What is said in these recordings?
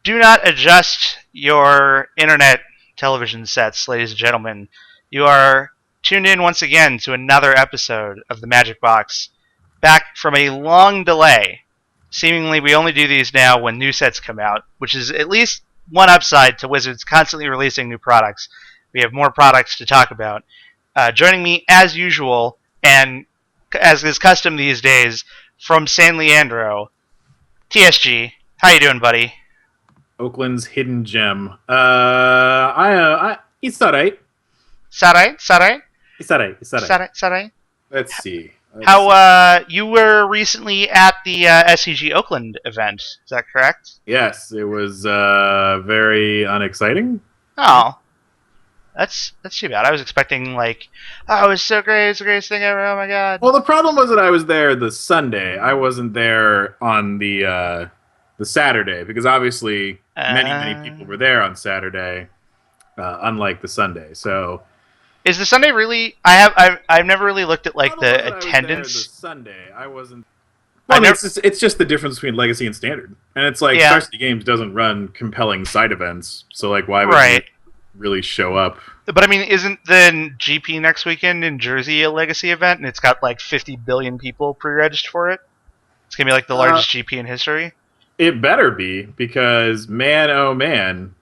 Do not adjust your internet television sets, ladies and gentlemen. You are tuned in once again to another episode of the Magic Box, back from a long delay. Seemingly, we only do these now when new sets come out, which is at least one upside to Wizards constantly releasing new products. We have more products to talk about. Joining me, as usual, and as is custom these days, from San Leandro, TSG. How you doing, buddy? Oakland's hidden gem. It's alright. Sarai? Sarai? It's alright. It's alright. Sarai? Sarai? Let's see. How, you were recently at the SCG Oakland event, is that correct? Yes, it was very unexciting. Oh. That's too bad. I was expecting, like, oh, it was so great, it's the greatest thing ever, oh my god. Well, the problem was that I was there the Sunday. I wasn't there on the Saturday, because obviously many people were there on Saturday, unlike the Sunday. So is the Sunday really? I've never really looked at like the attendance. I was there the Sunday. I wasn't. Well, it's just the difference between Legacy and Standard, and it's like Star City Games doesn't run compelling side events, so like why would you really show up? But I mean, isn't the GP next weekend in Jersey a Legacy event, and it's got like 50 billion people pre-registered for it? It's gonna be like the largest GP in history. It better be, because man, oh man.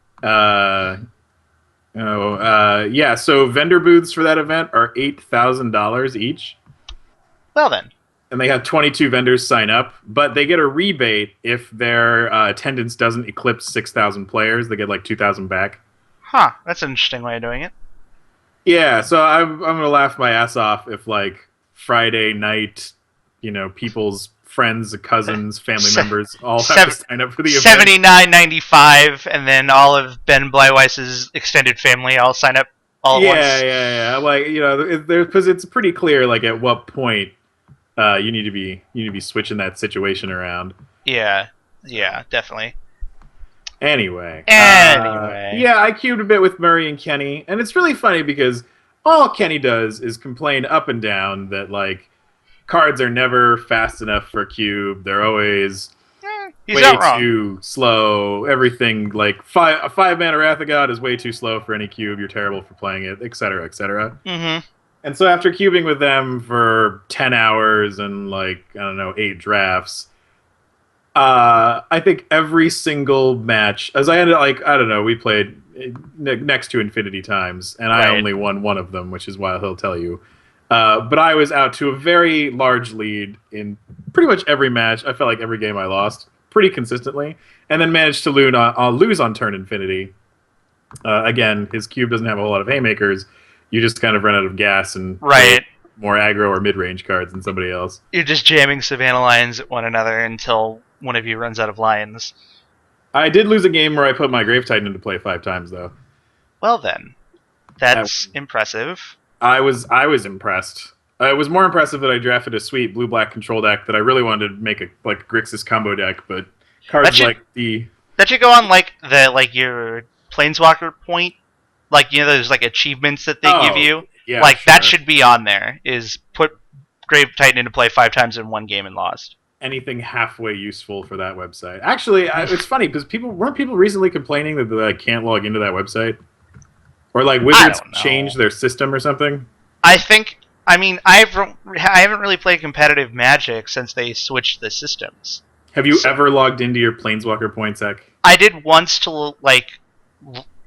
So vendor booths for that event are $8,000 each. Well then. And they have 22 vendors sign up, but they get a rebate if their attendance doesn't eclipse 6,000 players. They get like 2,000 back. Huh, that's an interesting way of doing it. Yeah, so I'm going to laugh my ass off if like Friday night, people's friends, cousins, family members all have to sign up for the event. $79.95, and then all of Ben Blyweiss's extended family all sign up all at once. Yeah. Like because it's pretty clear like at what point you need to be switching that situation around. Yeah, definitely. Anyway, yeah, I queued a bit with Murray and Kenny, and it's really funny because all Kenny does is complain up and down that like cards are never fast enough for Cube. They're always way too slow. Everything like a 5-mana Wrath of God is way too slow for any Cube. You're terrible for playing it, etc., etc. Mm-hmm. And so after cubing with them for 10 hours and like, I don't know, 8 drafts, I think every single match, as I ended like, I don't know, we played next to infinity times, and I only won one of them, which is why he'll tell you. But I was out to a very large lead in pretty much every match. I felt like every game I lost pretty consistently, and then managed to lose on turn infinity. Again, his cube doesn't have a whole lot of haymakers. You just kind of run out of gas and more aggro or mid-range cards than somebody else. You're just jamming Savannah Lions at one another until one of you runs out of lions. I did lose a game where I put my Grave Titan into play 5 times, though. Well then, that's impressive. I was impressed. It was more impressive that I drafted a sweet blue-black control deck that I really wanted to make a Grixis combo deck, but cards that should go on your Planeswalker point, there's like achievements that they give you. Yeah, that should be on there. Is put Grave Titan into play 5 times in one game and lost. Anything halfway useful for that website. Actually, it's funny because weren't people recently complaining that they can't log into that website? Or like Wizards changed their system or something? I haven't really played competitive Magic since they switched the systems. Have you ever logged into your Planeswalker points deck? I did once to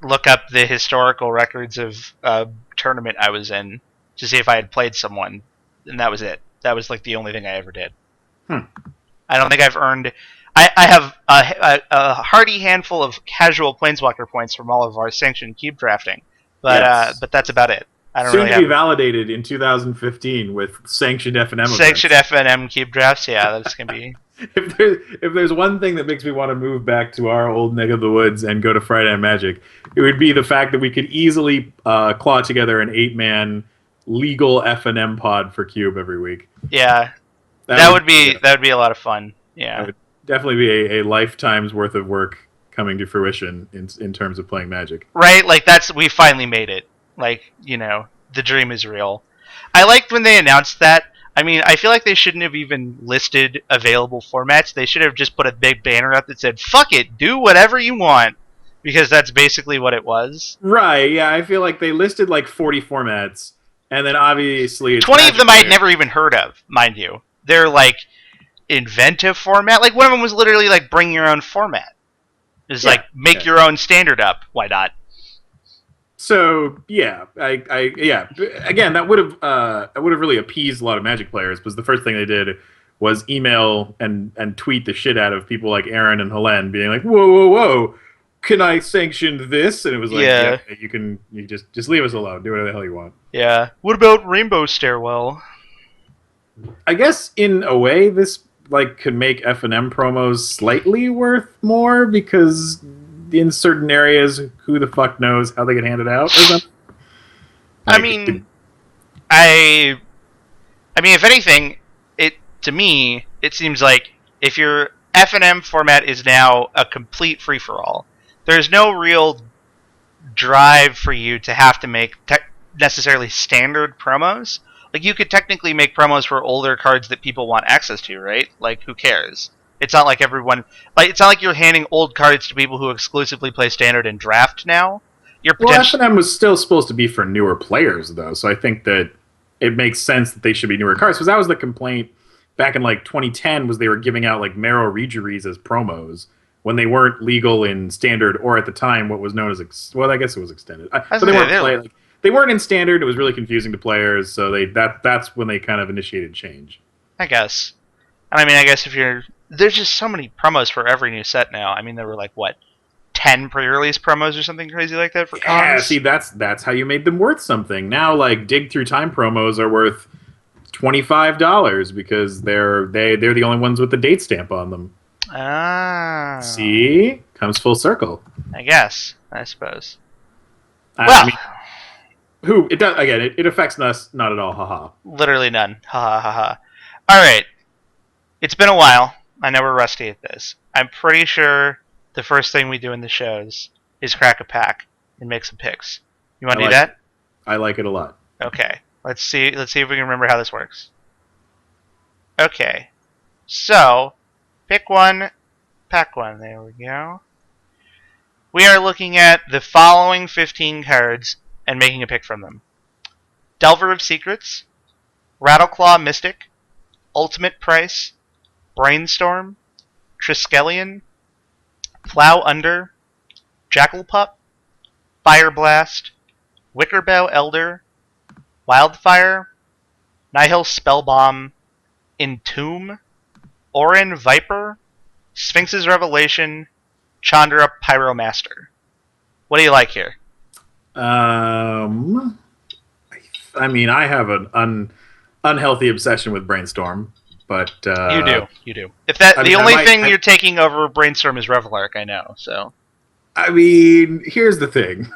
look up the historical records of a tournament I was in to see if I had played someone, and that was it. That was like the only thing I ever did. I don't think I've earned. I have a hearty handful of casual Planeswalker points from all of our sanctioned cube drafting, but that's about it. I don't Soon really to be validated in 2015 with sanctioned FNM. Sanctioned FNM cube drafts. Yeah, that's gonna be. If there's one thing that makes me want to move back to our old neck of the woods and go to Friday Night Magic, it would be the fact that we could easily claw together an 8-man legal FNM pod for Cube every week. Yeah, that would be a lot of fun. Yeah, that would definitely be a lifetime's worth of work coming to fruition in terms of playing Magic. Right, we finally made it. The dream is real. I liked when they announced that. I mean, I feel like they shouldn't have even listed available formats. They should have just put a big banner up that said, fuck it, do whatever you want. Because that's basically what it was. Right, yeah, I feel like they listed like 40 formats, and then obviously it's 20 of them I had Magic never even heard of, mind you. They're like inventive format. Like one of them was literally like bring your own format. It's like make your own standard up. Why not? So yeah, yeah. Again, that would have really appeased a lot of Magic players, because the first thing they did was email and tweet the shit out of people like Aaron and Helen, being like, "Whoa, whoa, whoa! Can I sanction this?" And it was like, "Yeah, you can. You just leave us alone. Do whatever the hell you want." Yeah. What about Rainbow Stairwell? I guess in a way, this like could make F&M promos slightly worth more, because in certain areas, who the fuck knows how they get handed out or something. I mean, I mean, if anything, to me it seems like if your F&M format is now a complete free for all, there's no real drive for you to have to make necessarily standard promos. Like you could technically make promos for older cards that people want access to, right? Like who cares? It's not like everyone it's not like you're handing old cards to people who exclusively play standard and draft now. Well, F&M was still supposed to be for newer players though, so I think that it makes sense that they should be newer cards, because that was the complaint back in like 2010, was they were giving out like Marrow Rejuries as promos when they weren't legal in standard, or at the time what was known as I guess it was extended. But they weren't in standard. It was really confusing to players, so that's when they kind of initiated change. I guess. And I mean, I guess there's just so many promos for every new set now. I mean, there were like 10 pre-release promos or something crazy like that for cons. Yeah, see, that's how you made them worth something. Now, like Dig Through Time promos are worth $25 because they're the only ones with the date stamp on them. Ah. See, comes full circle. I suppose. I mean, it does again. It affects us not at all. Haha. Literally none. Ha ha ha. All right. It's been a while. I know we're rusty at this. I'm pretty sure the first thing we do in the shows is crack a pack and make some picks. You want to do that? I like it a lot. Okay. Let's see if we can remember how this works. Okay. So, pick one, pack one. There we go. We are looking at the following 15 cards and making a pick from them. Delver of Secrets, Rattleclaw Mystic, Ultimate Price, Brainstorm, Triskelion, Plow Under, Jackal Pup, Fire Blast, Wickerbow Elder, Wildfire, Nihil Spellbomb, Entomb, Orin Viper, Sphinx's Revelation, Chandra Pyromaster. What do you like here? I mean, I have an unhealthy obsession with Brainstorm, but you do. If the only thing you're taking over Brainstorm is Revelark, I know. So, I mean, here's the thing.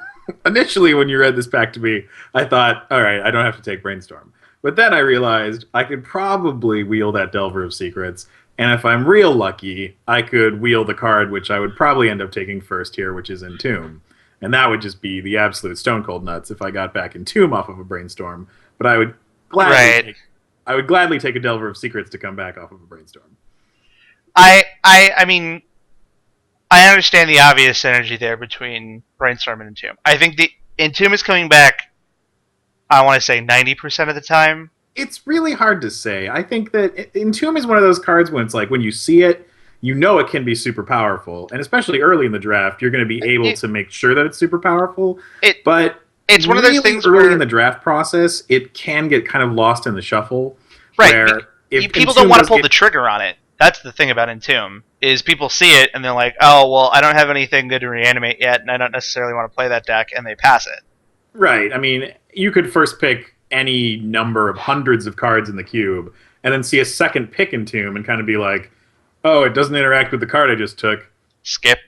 Initially, when you read this back to me, I thought, all right, I don't have to take Brainstorm. But then I realized I could probably wheel that Delver of Secrets, and if I'm real lucky, I could wheel the card which I would probably end up taking first here, which is Entomb. And that would just be the absolute stone cold nuts if I got back Entomb off of a Brainstorm. But I would gladly take a Delver of Secrets to come back off of a Brainstorm. I mean, I understand the obvious synergy there between Brainstorm and Entomb. I think the Entomb is coming back, I want to say 90% of the time. It's really hard to say. I think that Entomb is one of those cards when it's like, when you see it, you know it can be super powerful. And especially early in the draft, you're going to be able to make sure that it's super powerful. But it's one of those things early in the draft process, it can get kind of lost in the shuffle. Right. Where people don't want to pull the trigger on it. That's the thing about Entomb, is people see it and they're like, oh, well, I don't have anything good to reanimate yet, and I don't necessarily want to play that deck, and they pass it. Right. I mean, you could first pick any number of hundreds of cards in the cube, and then see a second pick Entomb and kind of be like, oh, it doesn't interact with the card I just took. Skip.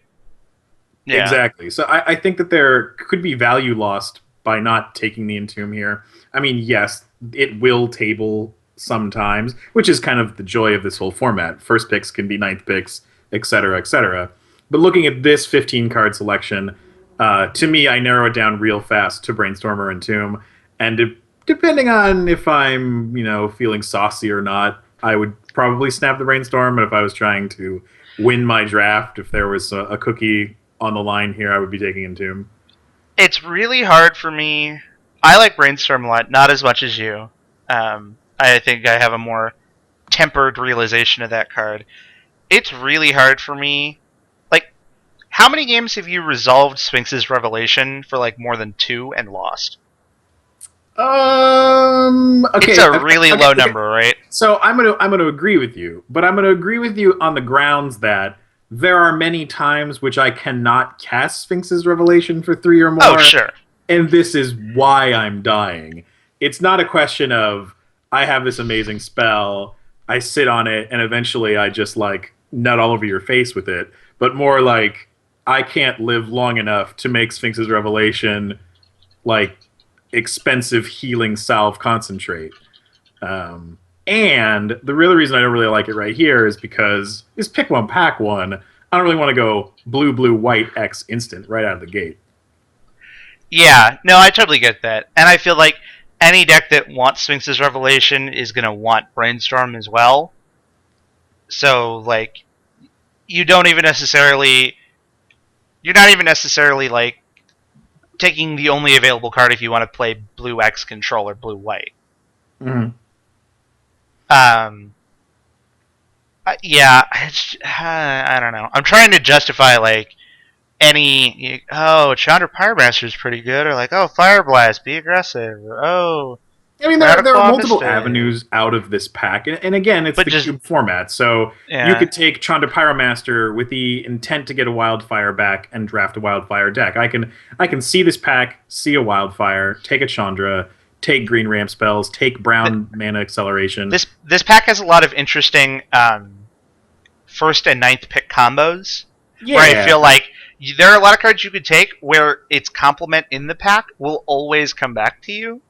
Yeah. Exactly. So I think that there could be value lost by not taking the Entomb here. I mean, yes, it will table sometimes, which is kind of the joy of this whole format. First picks can be ninth picks, etc., etc. But looking at this 15-card selection, to me, I narrow it down real fast to Brainstormer and Entomb, and depending on if I'm, feeling saucy or not, I would probably snap the brainstorm. But if I was trying to win my draft, if there was a cookie on the line here, I would be taking Entomb. It's really hard for me. I like Brainstorm a lot, not as much as you. I think I have a more tempered realization of that card. It's really hard for me. Like, how many games have you resolved Sphinx's Revelation for like more than 2 and lost? Okay. It's a really low number, right? So I'm gonna agree with you, but I'm gonna agree with you on the grounds that there are many times which I cannot cast Sphinx's Revelation for 3 or more. Oh, sure. And this is why I'm dying. It's not a question of I have this amazing spell, I sit on it, and eventually I just like nut all over your face with it, but more like I can't live long enough to make Sphinx's Revelation like expensive healing salve concentrate. And the real reason I don't really like it right here is because it's pick one, pack one. I don't really want to go blue, blue, white, X instant right out of the gate. Yeah, no, I totally get that. And I feel like any deck that wants Sphinx's Revelation is going to want Brainstorm as well. So, like, you're not even necessarily, like, taking the only available card if you want to play blue X control or blue white. Mm-hmm. Yeah, I don't know. I'm trying to justify, like, Chandra Pyromancer is pretty good, or like, Fire Blast, be aggressive, or I mean, there are multiple avenues out of this pack, and again, it's the cube format. So you could take Chandra Pyromaster with the intent to get a Wildfire back and draft a Wildfire deck. I can see this pack, see a Wildfire, take a Chandra, take green ramp spells, take brown mana acceleration. This pack has a lot of interesting first and ninth pick combos. Yeah. Where I feel like there are a lot of cards you could take where its complement in the pack will always come back to you.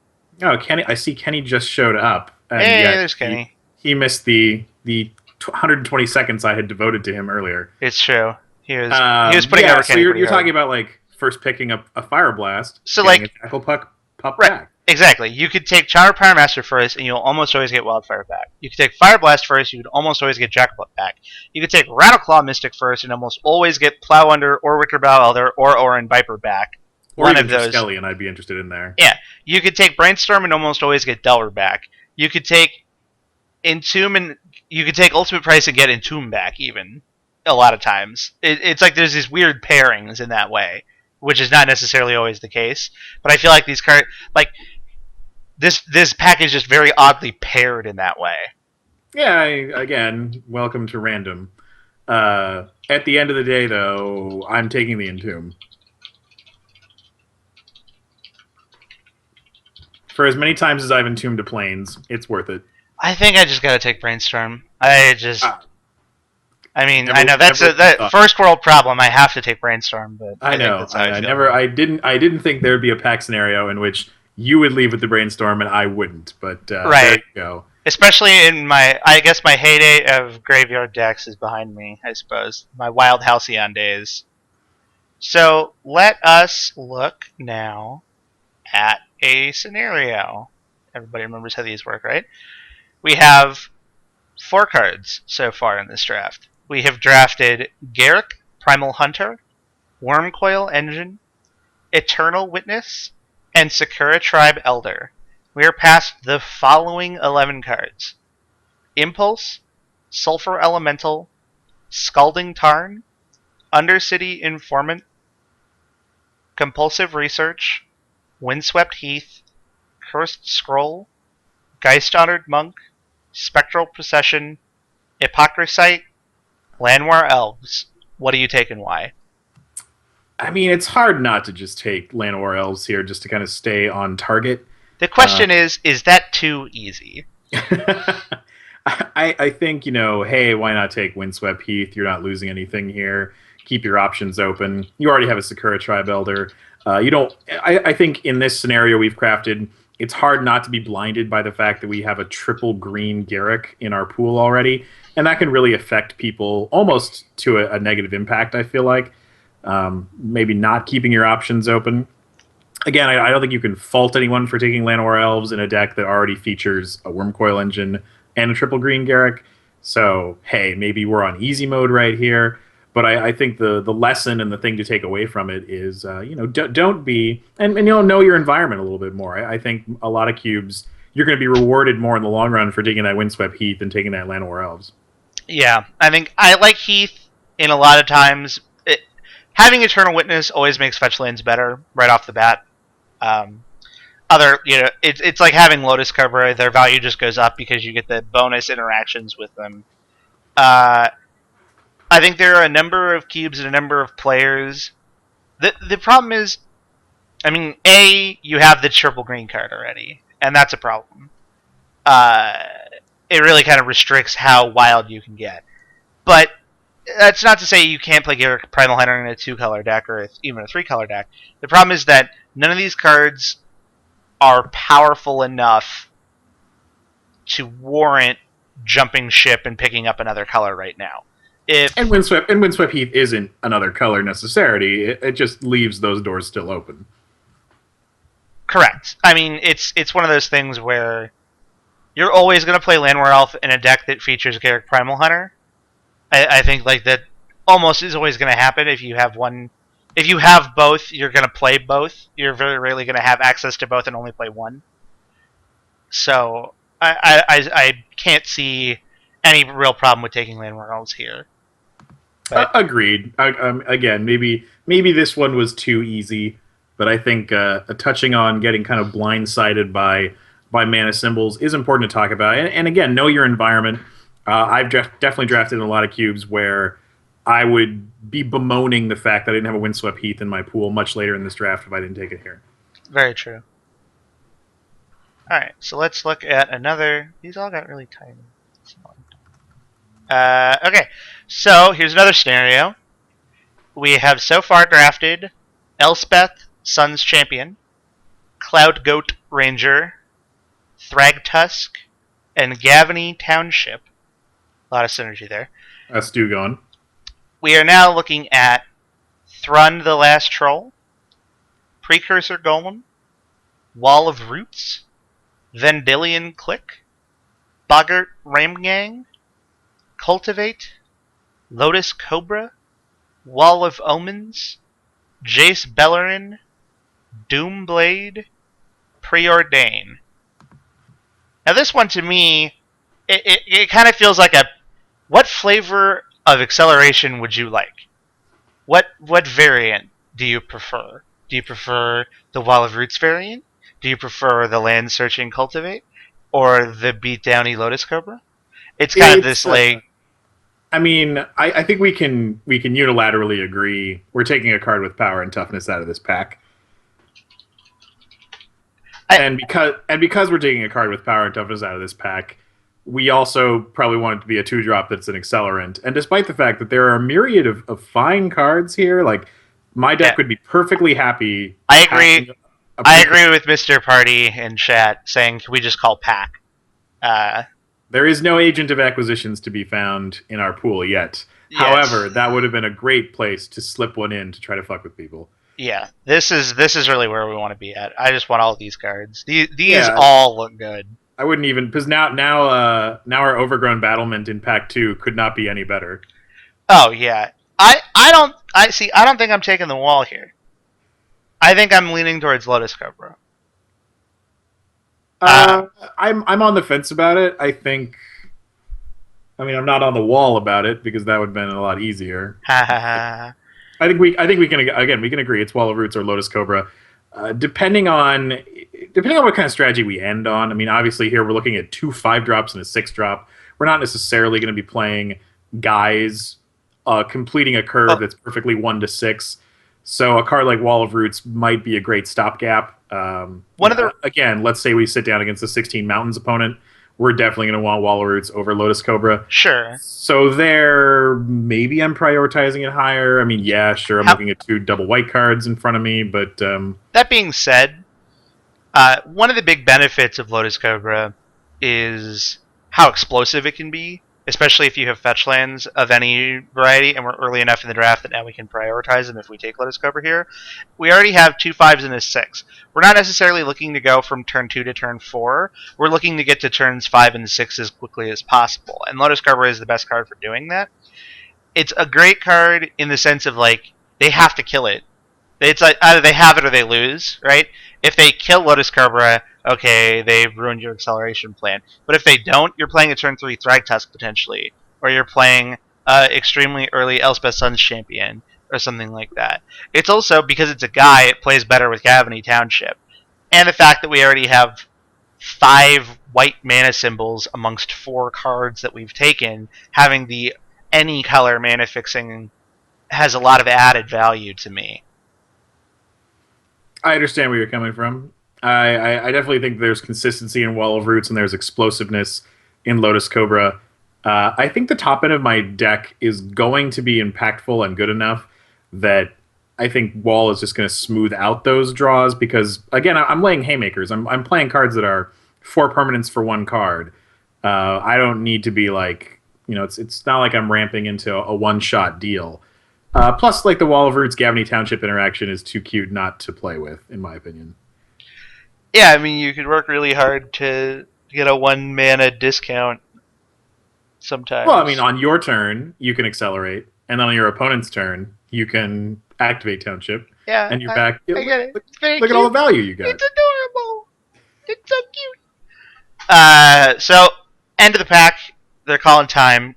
Oh, Kenny! I see Kenny just showed up. And hey, there's Kenny. He missed the 120 seconds I had devoted to him earlier. It's true. He was putting over Kenny. So you're talking about like first picking up a Fire Blast, so like a Tackle Pup right. back. Exactly. You could take Chandra Pyromaster first, and you'll almost always get Wildfire back. You could take Fire Blast first, you would almost always get Jackal back. You could take Rattleclaw Mystic first, and almost always get Plow Under, or Wickerbow Elder, or Orin Viper back. Or one of those. Skelly, and I'd be interested in there. Yeah. You could take Brainstorm and almost always get Delver back. You could take Entomb, and you could take Ultimate Price and get Entomb back, even, a lot of times. It's like there's these weird pairings in that way, which is not necessarily always the case. But I feel like these cards, like, This pack is just very oddly paired in that way. Yeah, again, welcome to random. At the end of the day, though, I'm taking the Entomb. For as many times as I've entombed to planes, it's worth it. I think I just gotta take Brainstorm. I know that's a first world problem. I have to take Brainstorm, but I know. I didn't think there would be a pack scenario in which you would leave with the Brainstorm and I wouldn't, but right. There you go. Especially in I guess my heyday of graveyard decks is behind me, I suppose. My Wild Halcyon days. So let us look now at a scenario. Everybody remembers how these work, right? We have 4 cards so far in this draft. We have drafted Garruk, Primal Hunter, Wormcoil Engine, Eternal Witness, and Sakura Tribe Elder. We are past the following 11 cards: Impulse, Sulfur Elemental, Scalding Tarn, Undercity Informant, Compulsive Research, Windswept Heath, Cursed Scroll, Geist Honored Monk, Spectral Procession, Hypocrisite, Llanowar Elves. What do you take and why? I mean, it's hard not to just take Llanowar Elves here just to kind of stay on target. The question is that too easy? I think, hey, why not take Windswept Heath? You're not losing anything here. Keep your options open. You already have a Sakura Tribe Elder. I think in this scenario we've crafted, it's hard not to be blinded by the fact that we have a triple green Garruk in our pool already. And that can really affect people almost to a negative impact, I feel like. Maybe not keeping your options open. Again, I don't think you can fault anyone for taking Llanowar Elves in a deck that already features a Wormcoil Engine and a triple green Garruk. So, hey, maybe we're on easy mode right here. But I think the lesson and the thing to take away from it is, don't be, and know your environment a little bit more. I think a lot of cubes, you're going to be rewarded more in the long run for taking that Windswept Heath than taking that Llanowar Elves. Yeah, I think I like Heath in a lot of times. Having Eternal Witness always makes fetch lands better right off the bat. Um, it's like having Lotus Cobra. Their value just goes up because you get the bonus interactions with them. I think there are a number of cubes and a number of players. The problem is, I mean, you have the triple green card already, and that's a problem. It really kind of restricts how wild you can get. But that's not to say you can't play Garruk Primal Hunter in a 2-color deck or even a 3-color deck. The problem is that none of these cards are powerful enough to warrant jumping ship and picking up another color right now. And Windswept Heath isn't another color necessarily. It just leaves those doors still open. Correct. I mean, it's one of those things where you're always going to play Llanowar Elf in a deck that features Garruk Primal Hunter. I think like that almost is always going to happen if you have one. If you have both, you're going to play both. You're very rarely going to have access to both and only play one. So I can't see any real problem with taking Llanowar Elves here. Agreed. Again, maybe this one was too easy, but I think touching on getting kind of blindsided by mana symbols is important to talk about. And again, know your environment. I've definitely drafted in a lot of cubes where I would be bemoaning the fact that I didn't have a Windswept Heath in my pool much later in this draft if I didn't take it here. Very true. Alright, so let's look at another... These all got really tiny. Okay, so here's another scenario. We have so far drafted Elspeth, Sun's Champion, Cloud Goat Ranger, Thragtusk, and Gavany Township. A lot of synergy there. That's Stu going. We are now looking at Thrund the Last Troll, Precursor Golem, Wall of Roots, Vendilion Click, Boggart Ramgang, Cultivate, Lotus Cobra, Wall of Omens, Jace Beleren, Doomblade, Preordain. Now this one to me, it kind of feels like what flavor of acceleration would you like? What variant do you prefer? Do you prefer the Wall of Roots variant? Do you prefer the Land Searching Cultivate? Or the Beatdowny Lotus Cobra? It's kind of this like... I mean, I think we can unilaterally agree we're taking a card with power and toughness out of this pack. And because we're taking a card with power and toughness out of this pack, we also probably want it to be a 2-drop that's an accelerant. And despite the fact that there are a myriad of fine cards here, like my deck would be perfectly happy. I agree. I agree with Mr. Party in chat saying, can we just call pack? There is no agent of acquisitions to be found in our pool yet. Yes. However, that would have been a great place to slip one in to try to fuck with people. Yeah, this is really where we want to be at. I just want all of these cards. These all look good. I wouldn't even, because now our Overgrown Battlement in Pack 2 could not be any better. Oh yeah, I don't think I'm taking the wall here. I think I'm leaning towards Lotus Cobra. I'm on the fence about it. I mean, I'm not on the wall about it because that would have been a lot easier. I think we can agree it's Wall of Roots or Lotus Cobra, depending on what kind of strategy we end on. I mean, obviously here we're looking at 2 5-drops and a 6-drop. We're not necessarily going to be playing guys completing a curve that's perfectly 1 to 6. So a card like Wall of Roots might be a great stopgap. Again, let's say we sit down against a 16 Mountains opponent. We're definitely going to want Wall of Roots over Lotus Cobra. Sure. So maybe I'm prioritizing it higher. I mean, yeah, sure, I'm looking at 2 double white cards in front of me, but... That being said, one of the big benefits of Lotus Cobra is how explosive it can be. especially if you have fetch lands of any variety, and we're early enough in the draft that now we can prioritize them if we take Lotus Cobra here. We already have 2 5s and a 6. We're not necessarily looking to go from turn 2 to turn 4. We're looking to get to turns 5 and 6 as quickly as possible, and Lotus Cobra is the best card for doing that. It's a great card in the sense of, like, they have to kill it. It's like either they have it or they lose, right? If they kill Lotus Cobra, okay, they've ruined your acceleration plan. But if they don't, you're playing a turn 3 Thragtusk potentially, or you're playing extremely early Elspeth Sun's Champion, or something like that. It's also, because it's a guy, it plays better with Gavony Township. And the fact that we already have 5 white mana symbols amongst 4 cards that we've taken, having the any color mana fixing has a lot of added value to me. I understand where you're coming from. I definitely think there's consistency in Wall of Roots and there's explosiveness in Lotus Cobra. I think the top end of my deck is going to be impactful and good enough that I think Wall is just going to smooth out those draws because, again, I'm laying haymakers. I'm playing cards that are 4 permanents for 1 card. I don't need to be like, it's not like I'm ramping into a one-shot deal. Plus, like the Wall of Roots Gavony Township interaction is too cute not to play with, in my opinion. Yeah, I mean, you could work really hard to get a 1 mana discount sometimes. Well, I mean, on your turn, you can accelerate, and then on your opponent's turn, you can activate Township. Yeah, and you're back. I get it. Look at all the value you got. It's adorable. It's so cute. So, end of the pack. They're calling time.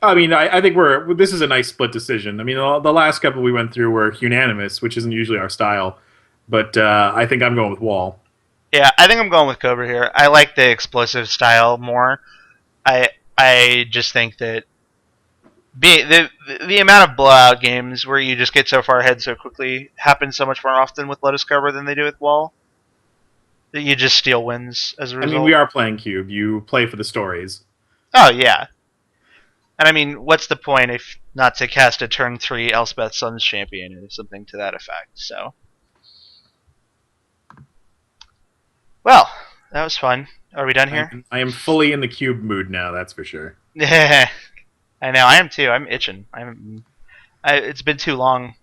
I mean, I think this is a nice split decision. I mean, the last couple we went through were unanimous, which isn't usually our style. But I think I'm going with Wall. Yeah, I think I'm going with Cobra here. I like the explosive style more. I just think that the amount of blowout games where you just get so far ahead so quickly happens so much more often with Lotus Cobra than they do with Wall. That you just steal wins as a result. I mean, we are playing Cube. You play for the stories. Oh, yeah. And I mean, what's the point if not to cast a turn 3 Elspeth Sun's Champion or something to that effect, so. Well, that was fun. Are we done here? I am fully in the Cube mood now, that's for sure. I know, I am too. I'm itching. It's been too long.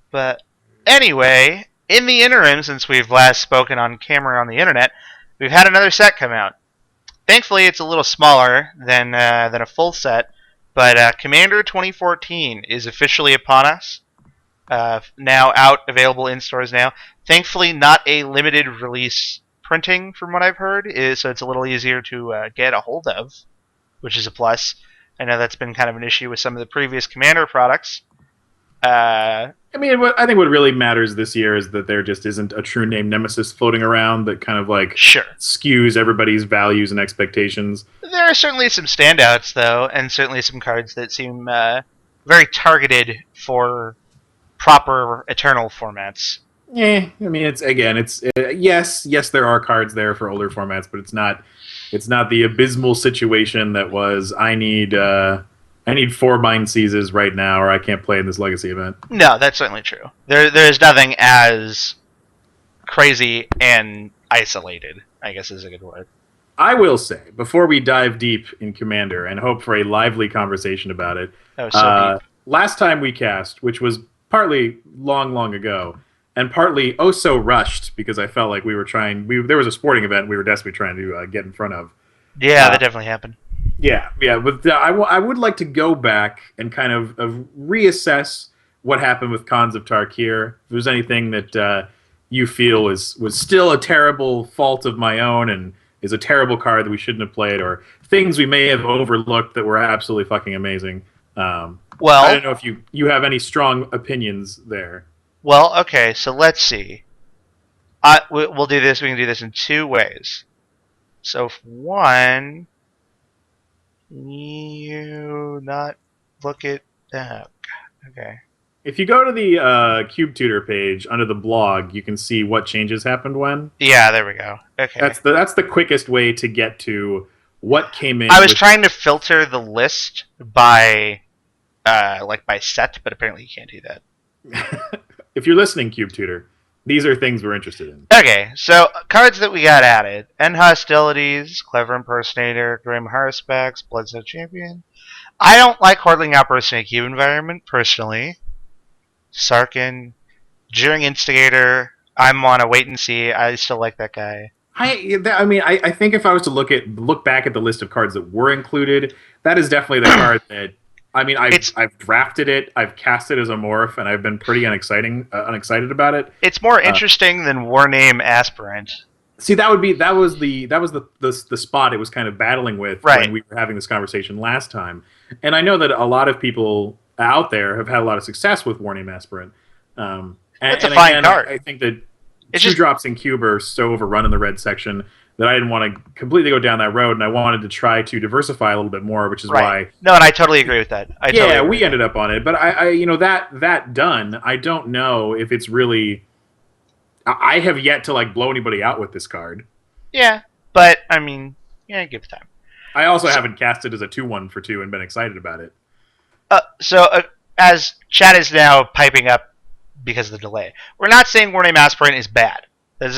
But anyway, in the interim, since we've last spoken on camera on the internet, we've had another set come out. Thankfully, it's a little smaller than a full set, but Commander 2014 is officially upon us. Now out, available in stores now. Thankfully, not a limited release printing, from what I've heard, so it's a little easier to get a hold of, which is a plus. I know that's been kind of an issue with some of the previous Commander products. I mean, I think what really matters this year is that there just isn't a true name Nemesis floating around that kind of like skews everybody's values and expectations. There are certainly some standouts, though, and certainly some cards that seem very targeted for proper Eternal formats. Yeah, I mean, yes, there are cards there for older formats, but it's not the abysmal situation that was I need 4 Mind Seizes right now, or I can't play in this Legacy event. No, that's certainly true. There's nothing as crazy and isolated, I guess is a good word. I will say, before we dive deep in Commander and hope for a lively conversation about it, deep. Last time we cast, which was partly long ago, and partly so rushed because I felt like there was a sporting event we were desperately trying to get in front of. Yeah, that definitely happened. Yeah, but I would like to go back and kind of reassess what happened with Khans of Tarkir. If there's anything that you feel was still a terrible fault of my own and is a terrible card that we shouldn't have played, or things we may have overlooked that were absolutely fucking amazing. Well, I don't know if you have any strong opinions there. Well, okay, so let's see. We'll do this. We can do this in 2 ways. So, one, you not look at that. Okay. If you go to the Cube Tutor page under the blog, you can see what changes happened when. Yeah, there we go. Okay. That's the quickest way to get to what came in. I was trying to filter the list by by set, but apparently you can't do that. If you're listening, Cube Tutor, These are things we're interested in. Okay, so cards that we got added: End Hostilities, Clever Impersonator, Grim Haruspex, Bloodset Champion. I don't like Hordling Outburst in a cube environment, personally. Sarkin, Jeering Instigator, I'm on a wait and see. I still like that guy. I think if I was to look back at the list of cards that were included, that is definitely the card that. I mean, I've drafted it, I've cast it as a morph, and I've been pretty unexcited about it. It's more interesting than Warname Aspirant. See, that was the spot it was kind of battling with when we were having this conversation last time, and I know that a lot of people out there have had a lot of success with Warname Aspirant. It's a fine card. I think that two drops in cube are so overrun in the red section that I didn't want to completely go down that road, and I wanted to try to diversify a little bit more, which is why. No, and I totally agree with that. We ended up on it, but that done. I don't know if it's really. I have yet to blow anybody out with this card. Yeah, but I mean, give it time. I also haven't cast it as a 2/1 for 2 and been excited about it. As chat is now piping up because of the delay, we're not saying Warname Aspirant is bad. That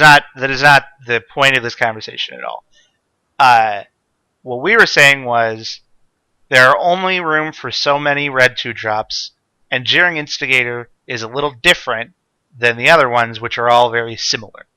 is not the point of this conversation at all. What we were saying was there are only room for so many red 2-drops, and Jeering Instigator is a little different than the other ones, which are all very similar.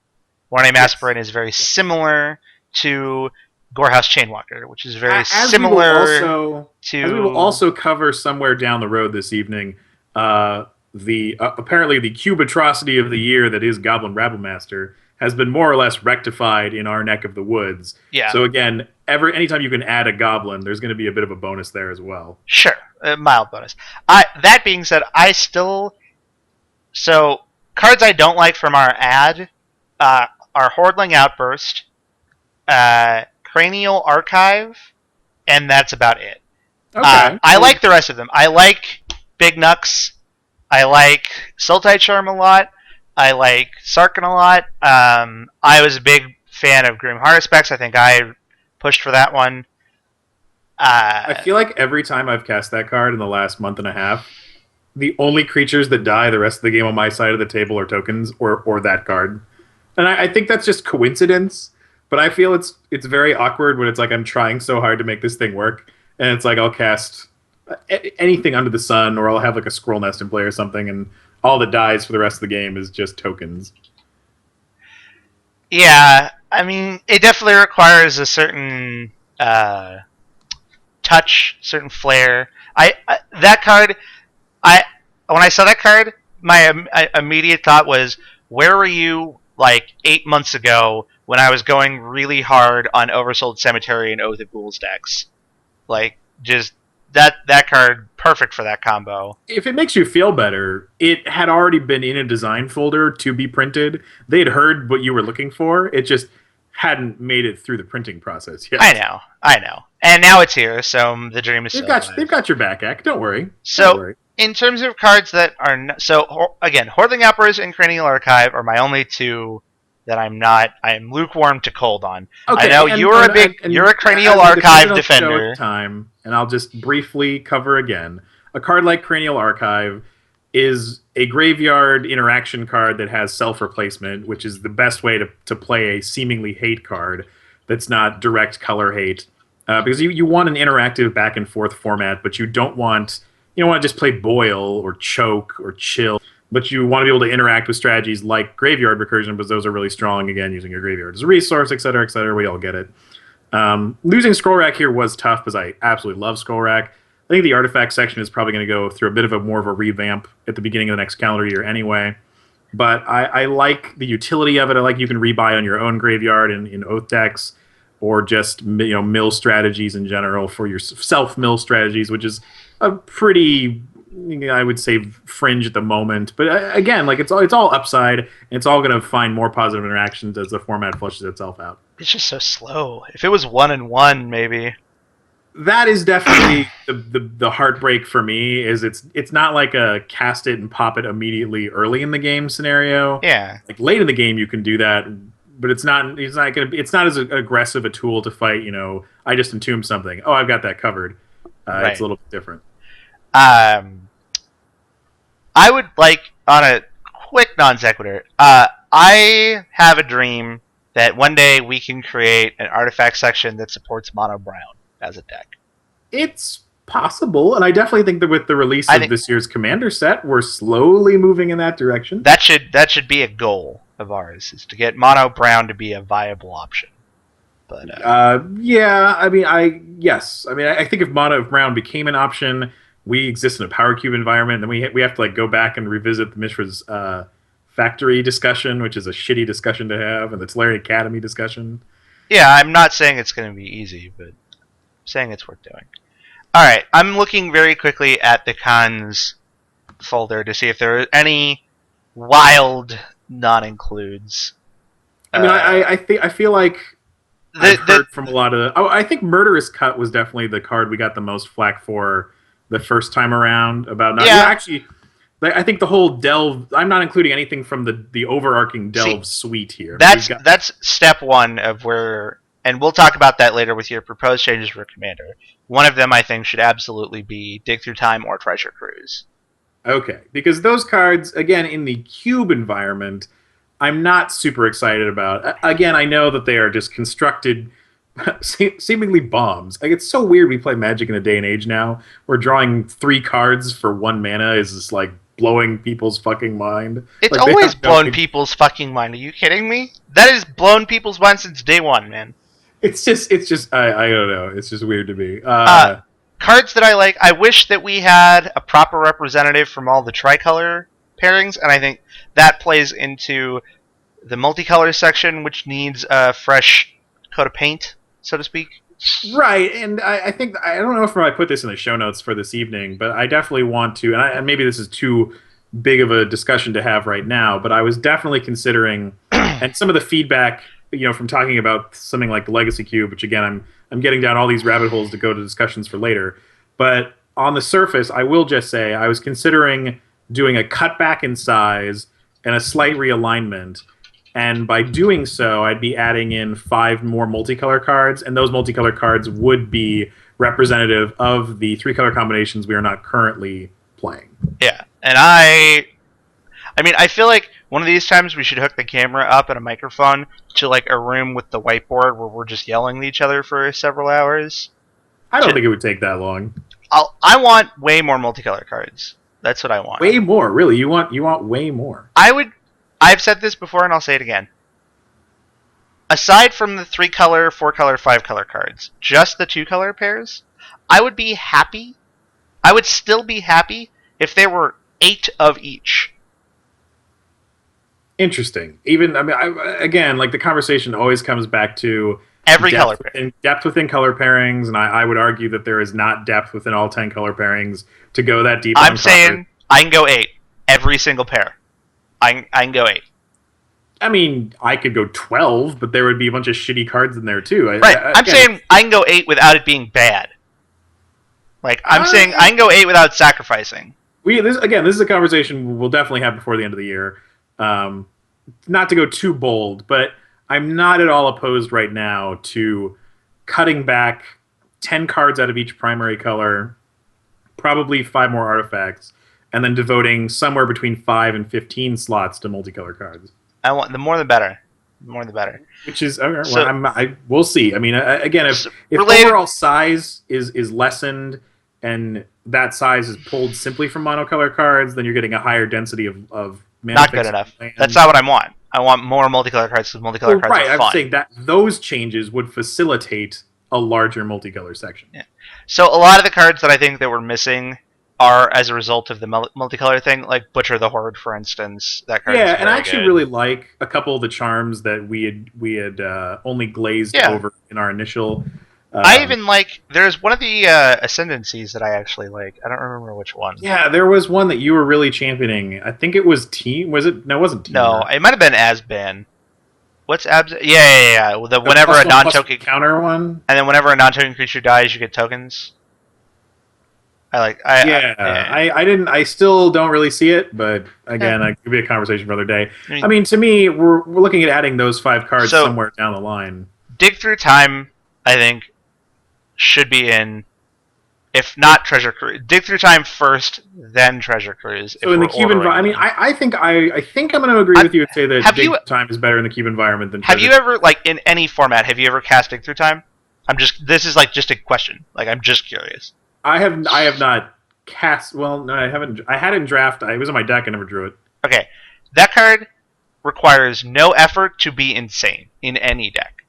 Warname Aspirant is very similar to Gorehouse Chainwalker, which is very similar to... As we will also cover somewhere down the road this evening, apparently the cube atrocity of the year that is Goblin Rabblemaster has been more or less rectified in our neck of the woods. Yeah. So again, anytime you can add a goblin, there's going to be a bit of a bonus there as well. Sure, a mild bonus. That being said, so cards I don't like from our ad are Hordling Outburst, Cranial Archive, and that's about it. Okay. I like the rest of them. I like Big Nux. I like Sultai Charm a lot. I like Sarkin a lot. I was a big fan of Grim Haruspex. I think I pushed for that one. I feel like every time I've cast that card in the last month and a half, the only creatures that die the rest of the game on my side of the table are tokens or that card. And I think that's just coincidence, but I feel it's very awkward when it's like I'm trying so hard to make this thing work, and it's like I'll cast anything under the sun, or I'll have a Scroll Nest in play or something, and all that dies for the rest of the game is just tokens. Yeah, I mean, it definitely requires a certain touch, certain flair. That card, when I saw that card, my immediate thought was, where were you 8 months ago when I was going really hard on Oversold Cemetery and Oath of Ghouls decks? Just that card, perfect for that combo. If it makes you feel better, it had already been in a design folder to be printed. They had heard what you were looking for. It just hadn't made it through the printing process yet. I know. And now it's here, so the dream is still alive. They've got your back, Ek. Don't worry. In terms of cards that are again, Hordling Outburst and Cranial Archive are my only two that I am lukewarm to cold on. Okay, I know you're a Cranial Archive defender. And I'll just briefly cover again. A card like Cranial Archive is a graveyard interaction card that has self-replacement, which is the best way to play a seemingly hate card that's not direct color hate. Because you want an interactive back and forth format, but you don't want to just play Boil or Choke or Chill, but you want to be able to interact with strategies like Graveyard Recursion, because those are really strong, again, using your graveyard as a resource, etc., etc. We all get it. Losing Scroll Rack here was tough, because I absolutely love Scroll Rack. I think the artifact section is probably going to go through a bit of more of a revamp at the beginning of the next calendar year anyway. But I like the utility of it. I like you can rebuy on your own graveyard in Oath decks, or just mill strategies in general for your self-mill strategies, which is a pretty, I would say, fringe at the moment. But again, it's all upside, and it's all going to find more positive interactions as the format flushes itself out. It's just so slow. If it was 1-1, maybe. That is definitely the heartbreak for me. Is it's not like a cast it and pop it immediately early in the game scenario. Yeah. Late in the game you can do that, but it's not as aggressive a tool to fight. I just entomb something. Oh, I've got that covered. Right. It's a little bit different. I would on a quick non sequitur. I have a dream that one day we can create an artifact section that supports Mono Brown as a deck. It's possible, and I definitely think that with the release I of think this year's Commander set, we're slowly moving in that direction. that should be a goal of ours, is to get Mono Brown to be a viable option. But Yeah, I mean, yes, I mean, I think if Mono Brown became an option, we exist in a Power Cube environment, then we have to like go back and revisit the Mishra's factory discussion, which is a shitty discussion to have, and the Tolarian Academy discussion. yeah, I'm not saying it's going to be easy, but I'm saying it's worth doing. All right, I'm looking very quickly at the cons folder to see if there are any wild non-includes. I mean, I feel like I've heard from a lot of. I think Murderous Cut was definitely the card we got the most flack for the first time around. About not actually. I think the whole delve. I'm not including anything from the overarching delve suite here. That's step one of where, and we'll talk about that later with your proposed changes for Commander. One of them I think should absolutely be Dig Through Time or Treasure Cruise. Okay, because those cards, again, in the cube environment, I'm not super excited about. Again, I know that they are just constructed seemingly bombs. Like, it's so weird we play Magic in a day and age now where drawing 3 cards for 1 mana is just like blowing people's fucking mind. It's like, always blown people's fucking mind. Are you kidding me? That has blown people's mind since day one, man. It's just I don't know. It's just weird to me. Cards that I like, I wish that we had a proper representative from all the tricolor pairings, and I think that plays into the multicolor section, which needs a fresh coat of paint, so to speak. Right, and I think, I don't know if I put this in the show notes for this evening, but I definitely want to, and maybe this is too big of a discussion to have right now, but I was definitely considering, and some of the feedback, from talking about something like the Legacy Cube, which again, I'm getting down all these rabbit holes to go to discussions for later, but on the surface, I will just say, I was considering doing a cutback in size and a slight realignment. And by doing so, I'd be adding in 5 more multicolor cards, and those multicolor cards would be representative of the 3 color combinations we are not currently playing. Yeah, and I mean, I feel like one of these times we should hook the camera up and a microphone to like a room with the whiteboard where we're just yelling at each other for several hours. I don't think it would take that long. I want way more multicolor cards. That's what I want. Way more, really? You want way more? I've said this before, and I'll say it again. Aside from the 3 color, 4 color, 5 color cards, just the 2 color pairs, I would be happy. I would still be happy if there were 8 of each. Interesting. Even, I mean, again, like the conversation always comes back to every color pair. Depth within color pairings, and I would argue that there is not depth within all 10 color pairings to go that deep. I'm saying I can go 8 every single pair. I can go 8. I mean, I could go 12, but there would be a bunch of shitty cards in there too. Right. I'm saying I can go 8 without it being bad. Like, I'm saying I can go 8 without sacrificing. This is a conversation we'll definitely have before the end of the year. Not to go too bold, but I'm not at all opposed right now to cutting back 10 cards out of each primary color, probably 5 more artifacts, and then devoting somewhere between 5 and 15 slots to multicolor cards. I want the more the better. The more the better. Which is okay, well, we'll see. I mean, again, if overall size is lessened and that size is pulled simply from monocolor cards, then you're getting a higher density of mana. Not good enough. That's not what I want. I want more multicolor cards because multicolor cards are fun. I'm saying that those changes would facilitate a larger multicolor section. Yeah. So a lot of the cards that I think that we're missing are as a result of the multicolor thing, like Butcher the Horde, for instance. That card. Yeah, and I actually really like a couple of the charms that we had only glazed over in our initial. I even like. There's one of the Ascendancies that I actually like. I don't remember which one. Yeah, there was one that you were really championing. I think it was Team. Was it? No, it wasn't Team. No, it might have been Asban. What's Abs? Yeah. Whenever a non-token counter one, and then whenever a non-token creature dies, you get tokens. I didn't. I still don't really see it, but again, it could be a conversation for another day. I mean, to me, we're looking at adding those 5 cards somewhere down the line. Dig Through Time, I think, should be in If not Treasure Cruise, Dig Through Time first, then Treasure Cruise. So in the cube environment, I mean, I think I'm going to agree with you and say that Dig Through Time is better in the cube environment than. Have you ever, like, in any format, have you ever cast Dig Through Time? This is like just a question. Like, I'm just curious. I have not cast. Well, no, I haven't. I had it in draft. I was in my deck. I never drew it. Okay, that card requires no effort to be insane in any deck.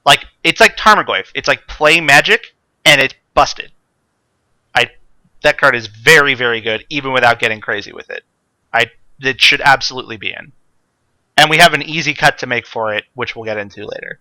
Like, it's like Tarmogoyf. It's like play Magic and it's busted. That card is very, very good, even without getting crazy with it. It should absolutely be in. And we have an easy cut to make for it, which we'll get into later.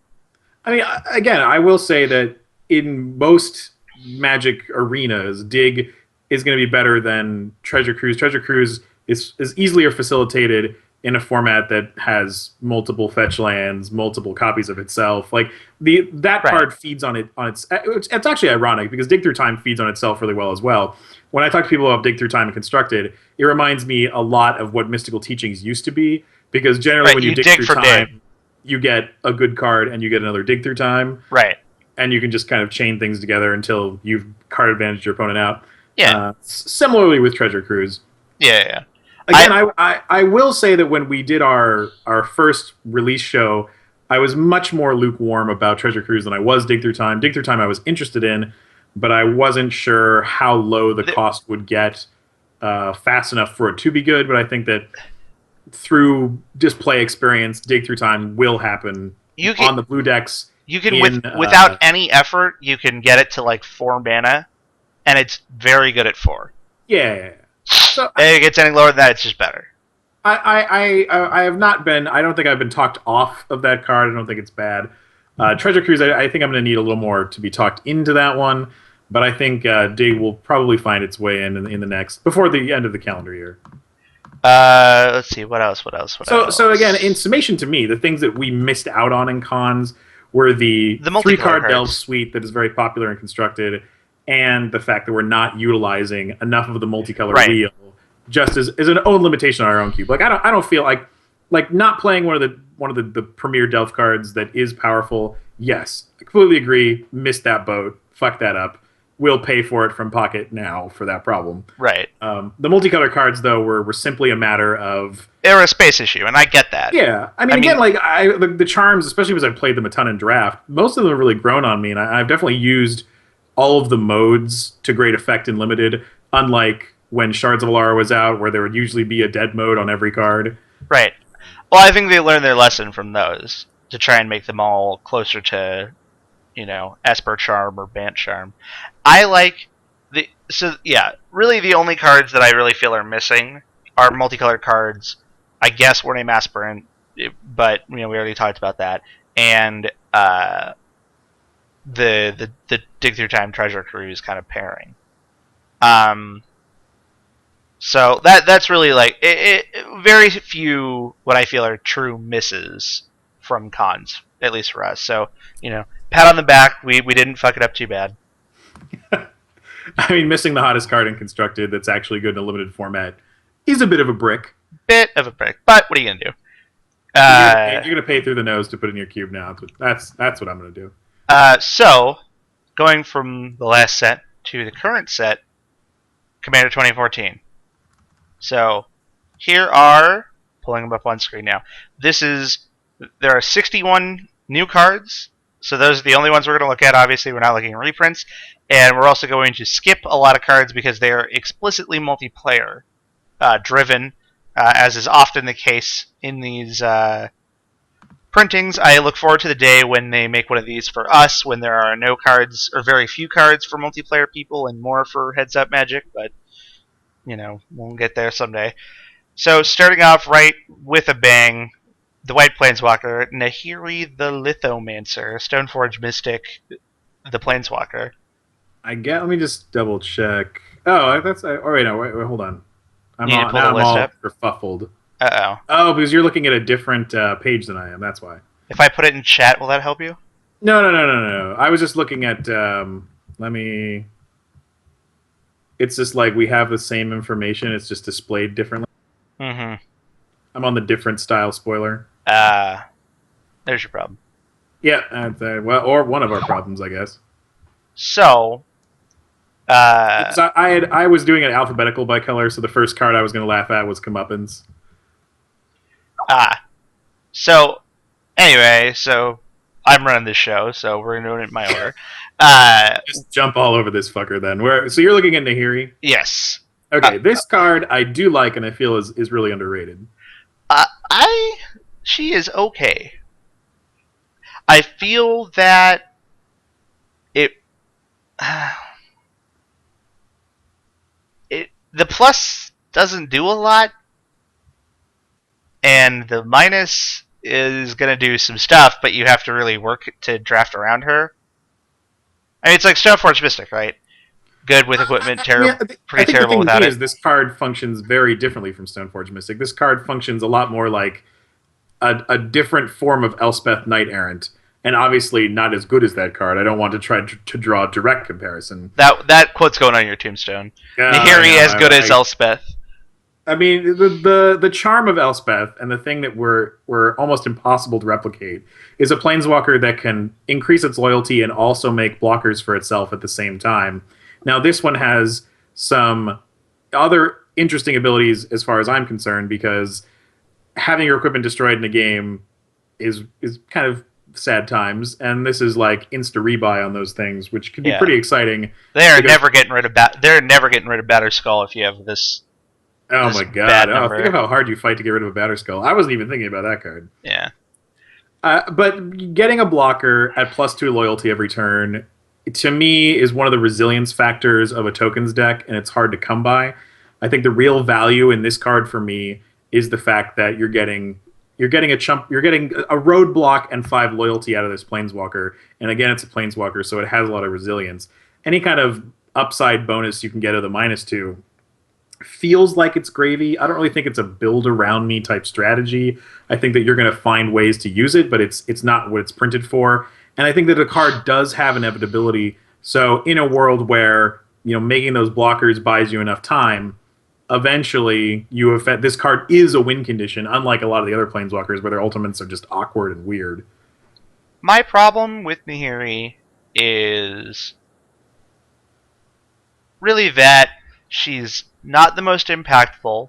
I mean, again, I will say that in most Magic arenas, Dig is going to be better than Treasure Cruise. Treasure Cruise is easily facilitated in a format that has multiple fetch lands, multiple copies of itself. Like that card feeds on its. It's actually ironic because Dig Through Time feeds on itself really well as well. When I talk to people about Dig Through Time and Constructed, it reminds me a lot of what Mystical Teachings used to be. Because generally, when you dig through time, you get a good card and you get another Dig Through Time. Right. And you can just kind of chain things together until you've card advantaged your opponent out. Yeah. Similarly with Treasure Cruise. Yeah. Again, I will say that when we did our first release show, I was much more lukewarm about Treasure Cruise than I was Dig Through Time. Dig Through Time I was interested in, but I wasn't sure how low the cost would get fast enough for it to be good. But I think that through display experience, Dig Through Time will happen on the blue decks. You can, without any effort, you can get it to like 4 mana, and it's very good at 4. Yeah. So if it gets any lower than that, it's just better. I have not been. I don't think I've been talked off of that card. I don't think it's bad. Treasure Cruise, I think I'm going to need a little more to be talked into that one, but I think Dig will probably find its way in the next before the end of the calendar year. Let's see, what else? So again, in summation to me, the things that we missed out on in cons were the 3-card Delve suite that is very popular and constructed, and the fact that we're not utilizing enough of the multicolor wheel, just as an own limitation on our own cube. Like I don't feel like not playing one of the premier Delve cards that is powerful. Yes, I completely agree. Missed that boat. Fuck that up. We'll pay for it from pocket now for that problem. Right. The multicolor cards, though, were simply a matter of... They're a space issue, and I get that. Yeah. I mean, again, like the charms, especially because I've played them a ton in draft, most of them have really grown on me, and I've definitely used all of the modes to great effect in Limited, unlike when Shards of Alara was out, where there would usually be a dead mode on every card. Right. Well, I think they learned their lesson from those, to try and make them all closer to... Esper Charm or Bant Charm. I like really the only cards that I really feel are missing are multicolored cards. I guess Warname Aspirant, but we already talked about that. And the Dig Through Time Treasure Cruise kind of pairing. So that's really like very few what I feel are true misses from cons, at least for us. So pat on the back. We didn't fuck it up too bad. I mean, missing the hottest card in Constructed that's actually good in a limited format is a bit of a brick. But what are you gonna do? You're gonna pay through the nose to put in your cube now. That's what I'm gonna do. So going from the last set to the current set, Commander 2014. So here are pulling them up on screen now. There are 61 new cards. So those are the only ones we're going to look at. Obviously, we're not looking at reprints. And we're also going to skip a lot of cards because they are explicitly multiplayer driven, as is often the case in these printings. I look forward to the day when they make one of these for us, when there are no cards, or very few cards for multiplayer people and more for Heads Up Magic. But, we'll get there someday. So starting off right with a bang... The White Planeswalker, Nahiri the Lithomancer, Stoneforge Mystic, the Planeswalker. Let me just double check. Oh, that's... Oh, wait, no, wait, hold on. I'm all kerfuffled. Uh-oh. Oh, because you're looking at a different page than I am, that's why. If I put it in chat, will that help you? No. I was just looking at... let me... It's just like we have the same information, it's just displayed differently. Mm-hmm. I'm on the different style spoiler. There's your problem. Yeah, or one of our problems, I guess. So, Uh, So I was doing it alphabetical by color, so the first card I was going to laugh at was Comeuppance. ah. So anyway, so I'm running the show, so we're doing it in my order. Uh, Just jump all over this fucker then. So you're looking at Nahiri. yes. Uh, Okay, this card I do like and I feel is really underrated. I she is okay. I feel that it it the plus doesn't do a lot, and the minus is gonna do some stuff, but you have to really work to draft around her. I mean, it's like Stoneforge Mystic, right? Good with equipment, terrible, I pretty think the terrible thing without is it. this card functions very differently from Stoneforge Mystic. This card functions a lot more like a different form of Elspeth Knight Errant, and obviously not as good as that card. I don't want to try to draw a direct comparison. That quote's going on your tombstone. I Nahiri know. as good as Elspeth. I mean, the charm of Elspeth and the thing that were almost impossible to replicate is a planeswalker that can increase its loyalty and also make blockers for itself at the same time. Now, this one has some other interesting abilities as far as I'm concerned, because having your equipment destroyed in a game is kind of sad times, and this is like insta rebuy on those things, which can be Yeah. pretty exciting. They're Because- never getting rid of they're never getting rid of Batterskull if you have this. Oh This my bad god! Oh, number. think of how hard you fight to get rid of a Batterskull. I wasn't even thinking about that card. Yeah. But getting a blocker at +2 loyalty every turn, to me, is one of the resilience factors of a tokens deck, and it's hard to come by. I think the real value in this card for me is the fact that you're getting a roadblock and 5 loyalty out of this planeswalker, and again, it's a planeswalker, so it has a lot of resilience. Any kind of upside bonus you can get of the -2 feels like it's gravy. I don't really think it's a build around me type strategy. I think that you're going to find ways to use it, but it's not what it's printed for. And I think that the card does have inevitability. So in a world where making those blockers buys you enough time, eventually this card is a win condition, unlike a lot of the other planeswalkers where their ultimates are just awkward and weird. My problem with Nahiri is really that she's not the most impactful,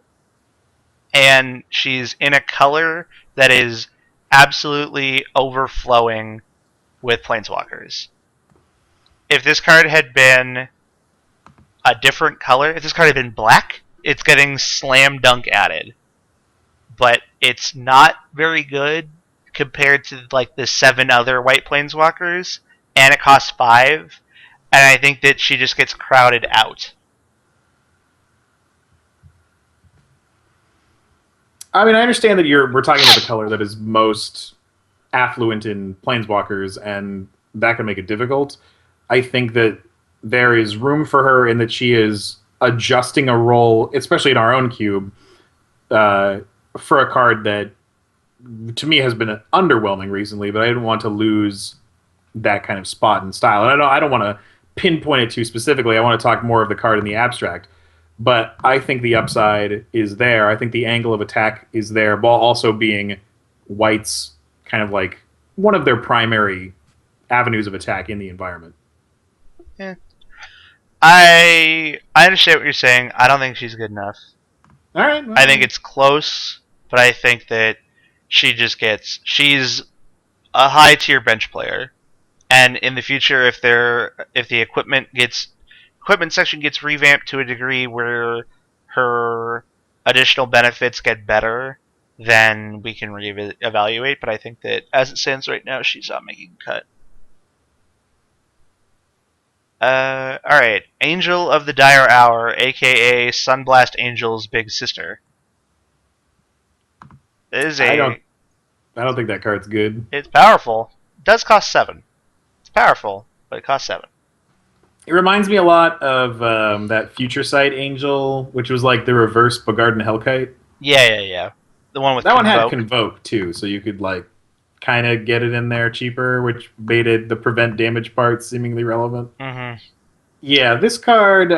and she's in a color that is absolutely overflowing with planeswalkers. If this card had been a different color, if this card had been black, it's getting slam dunk added. But it's not very good compared to like the 7 other white planeswalkers, and it costs 5, and I think that she just gets crowded out. I mean, I understand that we're talking about the color that is most affluent in planeswalkers, and that can make it difficult. I think that there is room for her in that she is adjusting a role, especially in our own cube, for a card that to me has been underwhelming recently, but I didn't want to lose that kind of spot and style. And I don't want to pinpoint it too specifically. I want to talk more of the card in the abstract. But I think the upside is there. I think the angle of attack is there, while also being White's kind of like one of their primary avenues of attack in the environment. Yeah. I understand what you're saying. I don't think she's good enough. All right. Well, I think it's close, but I think that she's a high tier bench player. And in the future, if the equipment section gets revamped to a degree where her additional benefits get better, then we can reevaluate. But I think that as it stands right now, she's not making a cut. All right, Angel of the Dire Hour, aka Sunblast Angel's big sister. I don't think that card's good. It's powerful. It does cost 7. It's powerful, but it costs 7. It reminds me a lot of that Future Sight Angel, which was like the reverse Bogarden Hellkite. Yeah. The one with that Convoke. one had Convoke too, so you could like kind of get it in there cheaper, which made the prevent damage part seemingly relevant. Mm-hmm. Yeah, this card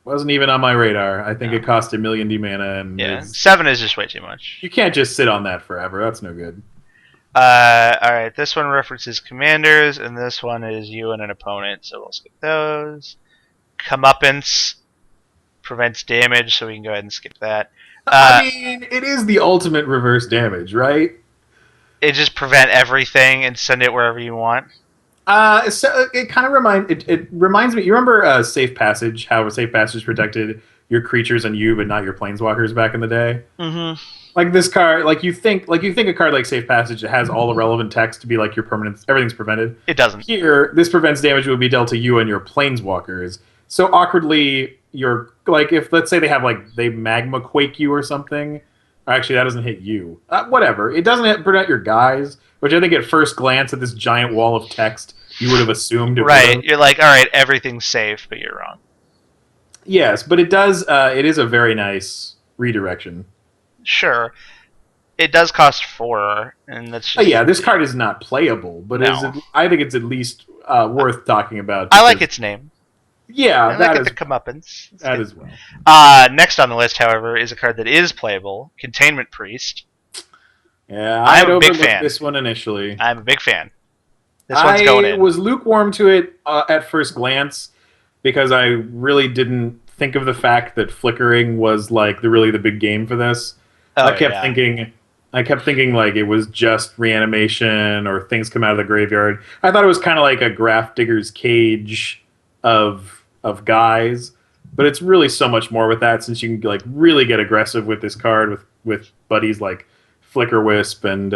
wasn't even on my radar. I think it cost 1 million D mana, and 7 is just way too much. you can't just sit on that forever. That's no good. All right, this one references commanders, and this one is you and an opponent, so we'll skip those. Comeuppance prevents damage, so we can go ahead and skip that. I mean, it is the ultimate reverse damage, right? It just prevent everything and send it wherever you want. So it kind of reminds me. You remember Safe Passage? How Safe Passage protected your creatures and you, but not your planeswalkers back in the day. Mm-hmm. Like this card, like you think a card like Safe Passage that has all the relevant text to be like your permanent. Everything's prevented. It doesn't. Here, this prevents damage would be dealt to you and your planeswalkers. So awkwardly, you're like if let's say they magma quake you or something. Or actually, that doesn't hit you. Whatever. It doesn't prevent your guys, which I think at first glance at this giant wall of text, you would have assumed it Right. would've. You're like, all right, everything's safe, but you're wrong. Yes, but it does. It is a very nice redirection. Sure. It does cost 4, and that's just... Yeah, this card is not playable, but No. I think it's at least worth talking about. I like its name. Yeah, I like it, the comeuppance. It's that good. as well. Next on the list, however, is a card that is playable, Containment Priest. Yeah, I'm I'd a big overlooked fan. this one initially. I'm a big fan. This one's going I in. was lukewarm to it at first glance because I really didn't think of the fact that flickering was like the big game for this. Oh, I kept yeah. thinking like it was just reanimation or things come out of the graveyard. I thought it was kind of like a Graph Digger's Cage of guys, but it's really so much more with that since you can like really get aggressive with this card with buddies like Flicker Wisp and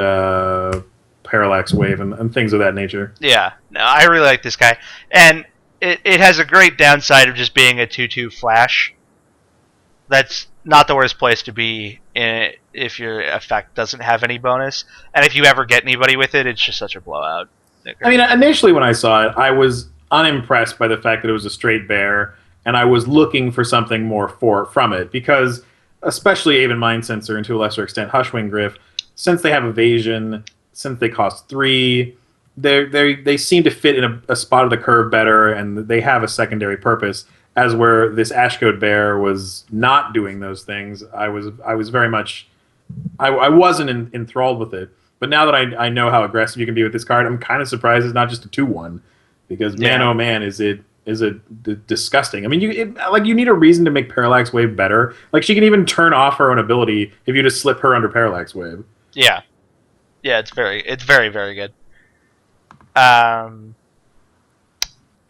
Parallax Wave and things of that nature. Yeah, no, I really like this guy. And it has a great downside of just being a 2/2 flash. That's not the worst place to be if your effect doesn't have any bonus. And if you ever get anybody with it, it's just such a blowout. I mean, initially when I saw it, I was unimpressed by the fact that it was a straight bear, and I was looking for something more from it because, especially Aven Mind Sensor and to a lesser extent Hushwing Gryff, since they have evasion, since they cost 3, they seem to fit in a spot of the curve better, and they have a secondary purpose. As where this Ashcode Bear was not doing those things, I was very much I wasn't enthralled with it. But now that I know how aggressive you can be with this card, I'm kind of surprised it's not just a 2/1 because man oh man is it disgusting. I mean you need a reason to make Parallax Wave better. Like she can even turn off her own ability if you just slip her under Parallax Wave. Yeah, it's very very good.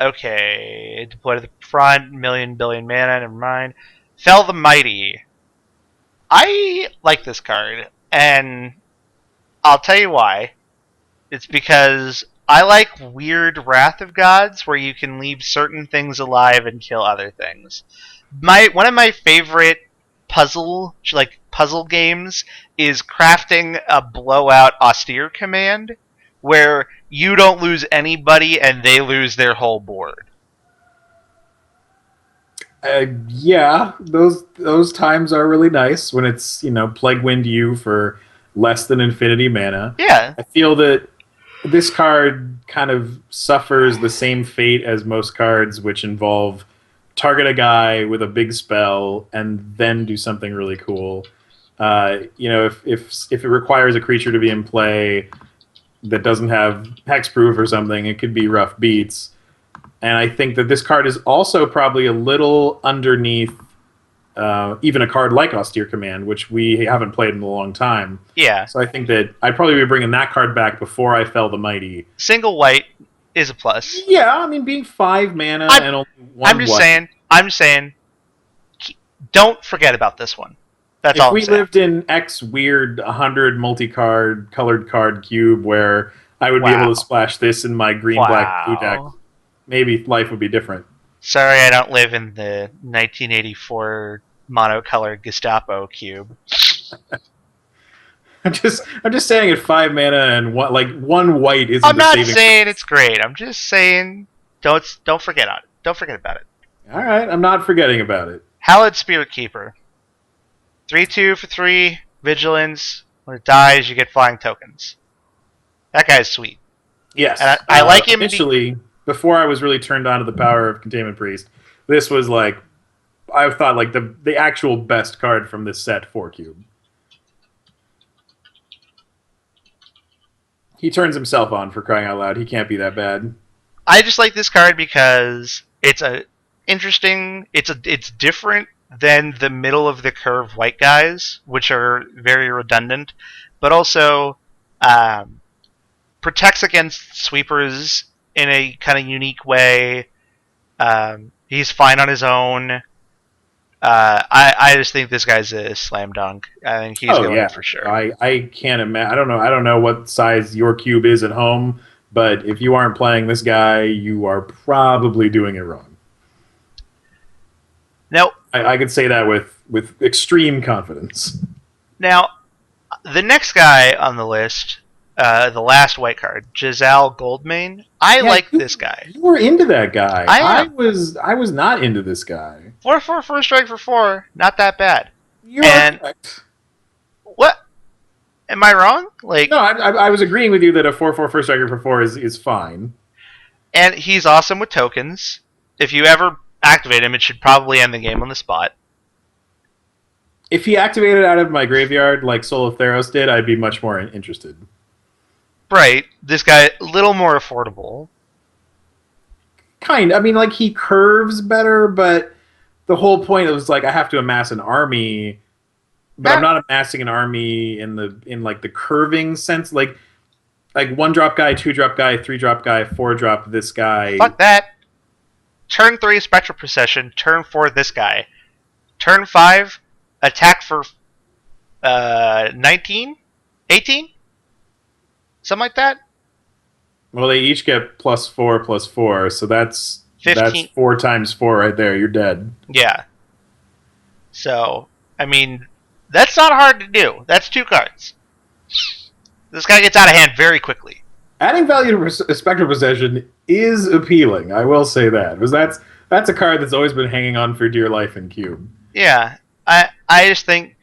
Okay, deploy to the front, billion mana, never mind. Fell the Mighty. I like this card, and I'll tell you why. It's because I like weird Wrath of Gods where you can leave certain things alive and kill other things. One of my favorite puzzle games is crafting a blowout austere command where you don't lose anybody and they lose their whole board. Yeah, those times are really nice when it's Plague Wind you for less than infinity mana. Yeah, I feel that this card kind of suffers the same fate as most cards, which involve target a guy with a big spell and then do something really cool. If it requires a creature to be in play that doesn't have hexproof or something, it could be rough beats. And I think that this card is also probably a little underneath even a card like Austere Command, which we haven't played in a long time. Yeah. So I think that I'd probably be bringing that card back before I Fell the Mighty. Single white is a plus. Yeah, I mean, being 5 mana and only 1 I'm just saying, don't forget about this one. That's all I'm saying. If we lived in X weird 100 multi-card, colored card cube where I would be able to splash this in my green-black blue deck, maybe life would be different. Sorry, I don't live in the 1984 monocolored Gestapo cube. I'm just saying at 5 mana and one white isn't. I'm not saying it's great. I'm just saying don't forget on it. Don't forget about it. All right, I'm not forgetting about it. Hallowed Spirit Keeper. 3/2 for 3 vigilance. When it dies, you get flying tokens. That guy's sweet. Yes, and I like him initially. Before I was really turned on to the power of Containment Priest, this was I thought the actual best card from this set 4 cube. He turns himself on, for crying out loud. He can't be that bad. I just like this card because it's a interesting. It's different than the middle of the curve white guys, which are very redundant, but also protects against sweepers in a kind of unique way. He's fine on his own. I just think this guy's a slam dunk. I think he's going for sure. I can't imagine. I don't know what size your cube is at home, but if you aren't playing this guy, you are probably doing it wrong. Now, I could say that with extreme confidence. Now, the next guy on the list, the last white card, Giselle Goldmane. I like this guy. You were into that guy. I was not into this guy. 4/4 first strike for 4, not that bad. You're correct. What? Am I wrong? Like, no, I was agreeing with you that a 4/4 first striker for 4 is fine. And he's awesome with tokens. If you ever activate him, it should probably end the game on the spot. If he activated out of my graveyard like Soul of Theros did, I'd be much more interested. Right. This guy, a little more affordable. Kind. I mean, like, he curves better, but the whole point was, like, I have to amass an army, but I'm not amassing an army in the curving sense. Like 1-drop guy, 2-drop guy, 3-drop guy, 4-drop this guy. Fuck that. Turn 3, Spectral Procession. Turn 4, this guy. Turn 5, attack for 19? 18? Something like that? Well, they each get +4/+4, so that's 15. That's 4 times 4 right there. You're dead. Yeah. So, I mean, that's not hard to do. That's 2 cards. This guy gets out of hand very quickly. Adding value to Spectral Possession is appealing. I will say that, because that's a card that's always been hanging on for dear life in Cube. Yeah, I just think,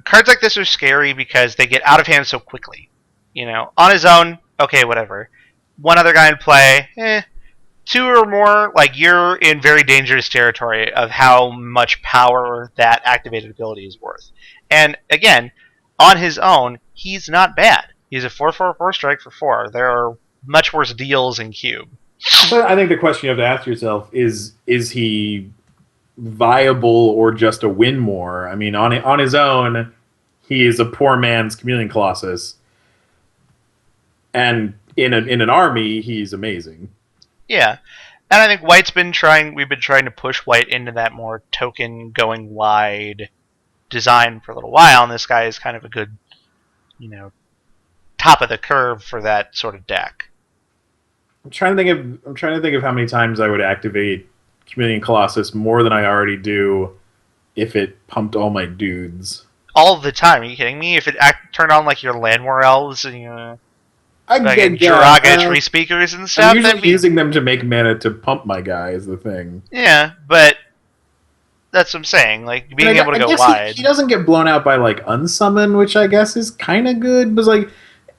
cards like this are scary because they get out of hand so quickly. On his own, okay, whatever. One other guy in play, 2 or more, like, you're in very dangerous territory of how much power that activated ability is worth. And again, on his own, he's not bad. He's a 4/4 strike for 4. There are much worse deals in Cube. But I think the question you have to ask yourself is he viable or just a win more? I mean, on his own, he is a poor man's Chameleon Colossus. And in an army, he's amazing. Yeah. And I think we've been trying to push White into that more token going wide design for a little while, and this guy is kind of a good, top of the curve for that sort of deck. I'm trying to think of how many times I would activate Chameleon Colossus more than I already do if it pumped all my dudes. All the time. Are you kidding me? If it turned on like your Landwar elves and Jiraga tree speakers and stuff. I'm usually using them to make mana to pump my guy is the thing. Yeah, but that's what I'm saying. Like, being able to go wide. He doesn't get blown out by like Unsummon, which I guess is kind of good. But like,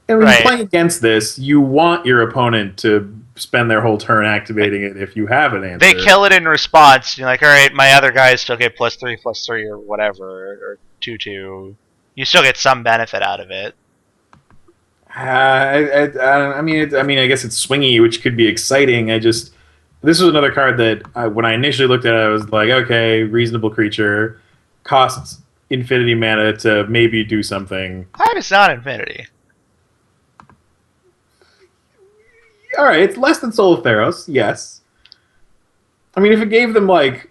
when you're playing against this, you want your opponent to spend their whole turn activating it if you have an answer. They kill it in response. You're like, all right, my other guys still get +3/+3 or whatever, or 2/2. You still get some benefit out of it. I mean, I guess it's swingy, which could be exciting. This was another card that when I initially looked at it, I was like, okay, reasonable creature, costs infinity mana to maybe do something. It's not infinity. All right, it's less than Soul of Theros, yes. I mean, if it gave them like,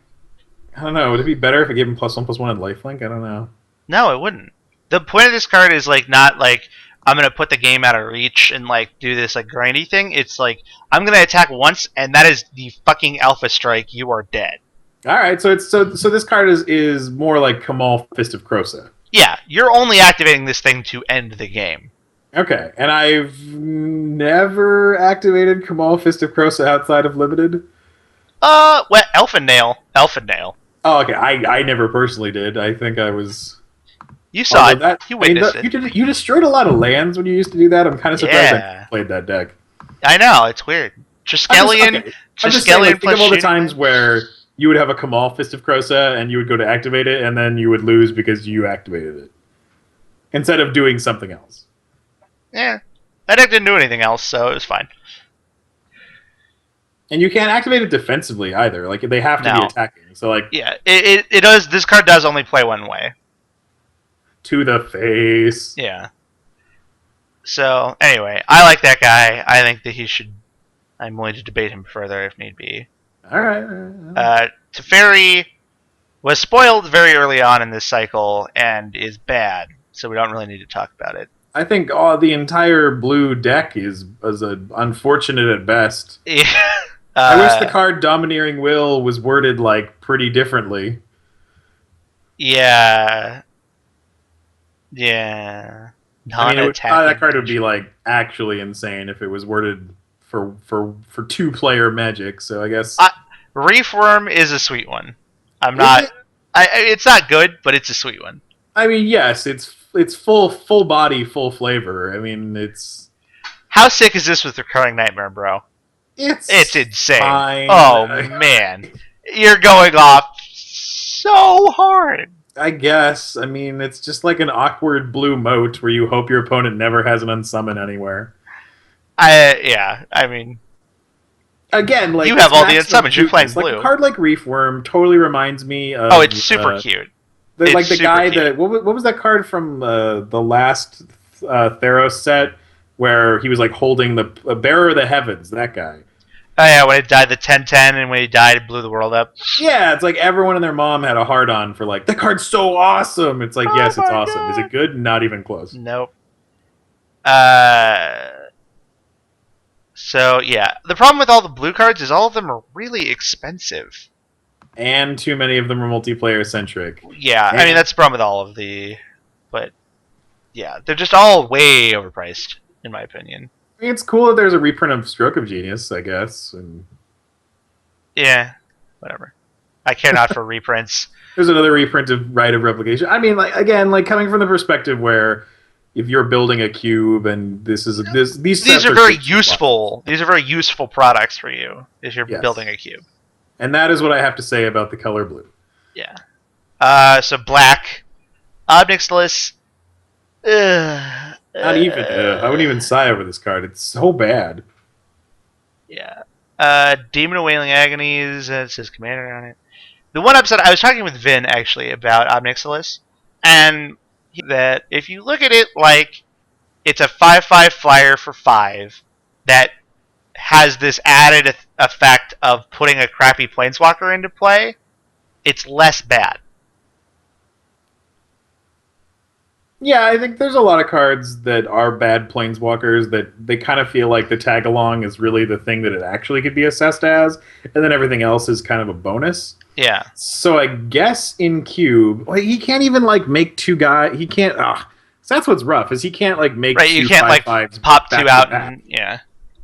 I don't know, would it be better if it gave them +1/+1 and lifelink? I don't know. No, it wouldn't. The point of this card is like not like I'm gonna put the game out of reach and like do this like grindy thing. It's like I'm gonna attack once, and that is the fucking alpha strike. You are dead. All right, so this card is more like Kamal Fist of Krosa. Yeah, you're only activating this thing to end the game. Okay, and I've never activated Kamal Fist of Krosa outside of Limited. Elfin Nail. Oh, okay. I never personally did. I think I was. You saw it. You witnessed it. You destroyed a lot of lands when you used to do that. I'm kind of surprised I played that deck. I know, it's weird. Triskelion. I'm just saying, like, think of all the times where you would have a Kamal Fist of Krosa and you would go to activate it, and then you would lose because you activated it instead of doing something else. Yeah. That deck didn't do anything else, so it was fine. And you can't activate it defensively either. Like they have to be No. attacking. So like Yeah, it does. This card does only play one way. to the face. Yeah. So anyway, I like that guy. I think that he should. I'm willing to debate him further if need be. All right. Teferi was spoiled very early on in this cycle and is bad, so we don't really need to talk about it. I think the entire blue deck is unfortunate at best. Yeah. I wish the card Domineering Will was worded like pretty differently. Yeah. Yeah. I mean, that card would be like actually insane if it was worded for 2-player Magic. So I guess Reefworm is a sweet one. It's not good, but it's a sweet one. I mean, yes, it's full body, full flavor. I mean, it's how sick is this with Recurring Nightmare, bro? It's insane. Fine. Oh man, you're going off so hard. I guess. I mean, it's just like an awkward blue moat where you hope your opponent never has an unsummon anywhere. I mean, again, like you have all the unsummons. You're playing blue. Like a card like Reefworm totally reminds me of. Oh, it's super cute. Like the guy that what was that card from the last Theros set where he was like holding the Bearer of the Heavens? That guy. Oh yeah, when it died the 10/10 and when he died it blew the world up. Yeah, it's like everyone and their mom had a hard on for like that card's so awesome. It's like yes, it's awesome. God. Is it good? Not even close. Nope. So yeah, the problem with all the blue cards is all of them are really expensive. And too many of them are multiplayer centric. Yeah, I mean that's the problem with all of but yeah, they're just all way overpriced in my opinion. I mean, it's cool that there's a reprint of Stroke of Genius, I guess. And yeah, whatever. I care not for reprints. There's another reprint of Rite of Replication. I mean, like again, like coming from the perspective where if you're building a cube and these are very useful. These are very useful products for you if you're building a cube. And that is what I have to say about the color blue. Yeah. So black, Obnixilis. Not even. I wouldn't even sigh over this card. It's so bad. Yeah. Demon of Wailing Agonies. It says Commander on it. The one episode I was talking with Vin actually about Obnixilis, and that if you look at it like it's a 5/5 flyer for 5 that has this added effect of putting a crappy planeswalker into play, it's less bad. Yeah, I think there's a lot of cards that are bad planeswalkers that they kind of feel like the tag along is really the thing that it actually could be assessed as, and then everything else is kind of a bonus. Yeah. So I guess in Cube, he can't even like make two guys. He can't. So that's what's rough is he can't like make right. Two you can't like pop two out. And, yeah.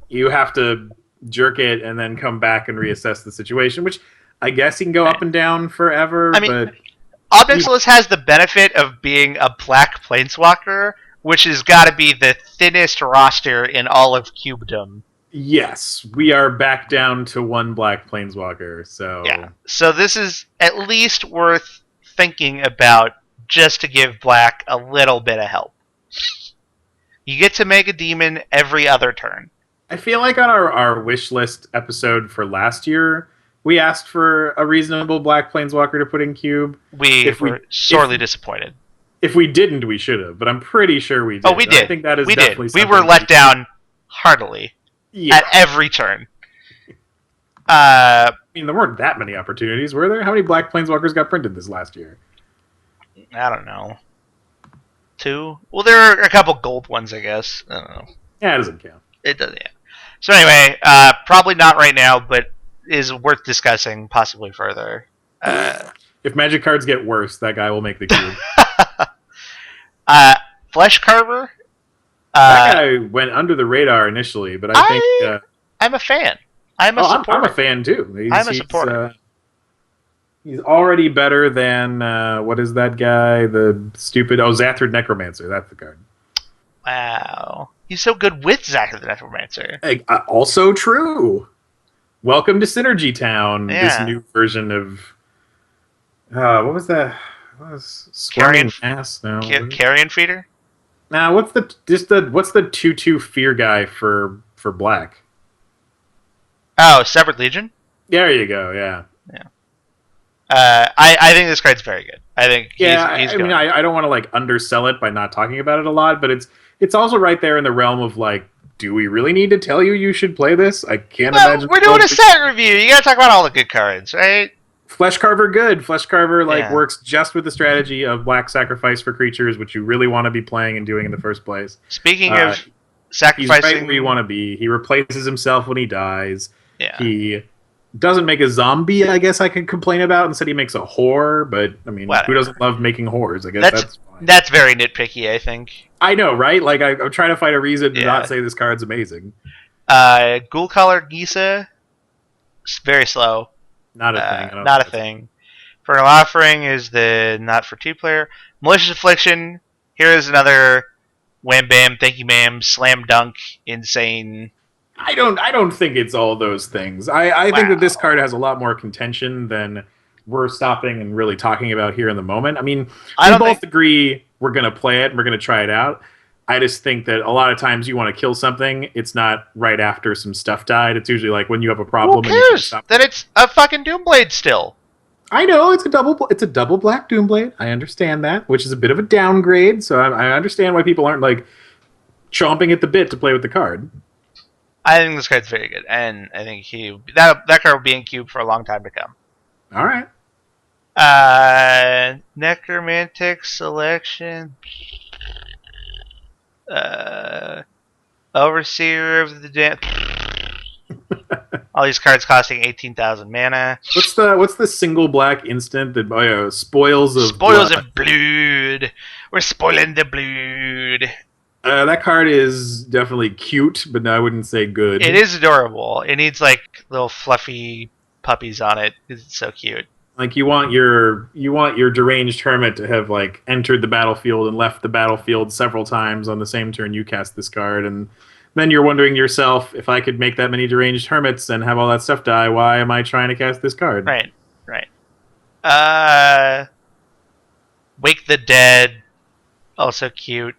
You have to jerk it and then come back and reassess the situation, which I guess he can go up and down forever. I mean, but Obnixilis has the benefit of being a black planeswalker, which has got to be the thinnest roster in all of Cubedom. Yes, we are back down to one black planeswalker. So yeah, so this is at least worth thinking about just to give black a little bit of help. You get to make a demon every other turn. I feel like on our wish list episode for last year, we asked for a reasonable black planeswalker to put in Cube. We were sorely disappointed. If we didn't, we should have. But I'm pretty sure we did. Oh, we did. I think that is we definitely did. We were let down heartily at every turn. I mean, there weren't that many opportunities, were there? How many black planeswalkers got printed this last year? I don't know. 2? Well, there are a couple gold ones, I guess. I don't know. Yeah, it doesn't count. It doesn't. Yeah. So anyway, probably not right now, but is worth discussing possibly further. If Magic cards get worse, that guy will make the Cube. Flesh Carver. That guy went under the radar initially, but I think I'm a fan. I'm a supporter. I'm a fan too. I'm a supporter. He's already better than what is that guy? The stupid Zathrid Necromancer. That's the card. Wow, he's so good with Zathrid the Necromancer. Also true. Welcome to Synergy Town. Yeah. This new version of what was that? What was Squirming Mass? No. Carrion Feeder. Now, what's the 2/2 fear guy for black? Oh, Severed Legion. There you go. Yeah. Yeah. I think this card's very good. I think Yeah, he's I good. mean, I don't want to like undersell it by not talking about it a lot, but it's also right there in the realm of like, do we really need to tell you should play this? I can't Well, imagine. we're doing a set review. You gotta talk about all the good cards, right? Flesh Carver good. Flesh Carver like Yeah. works just with the strategy of black sacrifice for creatures, which you really want to be playing and doing in the first place. Speaking of He's sacrificing, right where you want to be. He replaces himself when he dies. yeah, He doesn't make a zombie, I guess I could complain about. Instead, he makes a whore. But I mean, Whatever. who doesn't love making whores? I guess that's fine. that's very nitpicky. I think. I know, right? Like I'm trying to find a reason to Yeah. not say this card's amazing. Ghoul Color Gisa, very slow. Not a thing. I don't Not a think thing. Vernal Offering is the not for 2-player. Malicious Affliction. Here is another wham bam, thank you ma'am, slam dunk, insane. I don't think it's all those things. I think that this Wow. card has a lot more contention than we're stopping and really talking about here in the moment. I mean, I we don't both think- agree we're going to play it and we're going to try it out. I just think that a lot of times you want to kill something, it's not right after some stuff died. It's usually like when you have a problem. Who and you can't cares? stop. Then it's a fucking Doomblade still. I know it's a double black Doomblade. I understand that, which is a bit of a downgrade. So I understand why people aren't like chomping at the bit to play with the card. I think this card's very good, and I think that card will be in cube for a long time to come. All right. Necromantic Selection. Overseer of the Dead. All these cards costing 18,000 mana. What's the single black instant that spoils of Spoils blood? of blood. We're spoiling the blood. That card is definitely cute, but I wouldn't say good. It is adorable. It needs like little fluffy puppies on it. It's so cute. Like you want your deranged hermit to have like entered the battlefield and left the battlefield several times on the same turn you cast this card, and then you're wondering to yourself, if I could make that many deranged hermits and have all that stuff die, why am I trying to cast this card? Right. Wake the Dead. Also cute.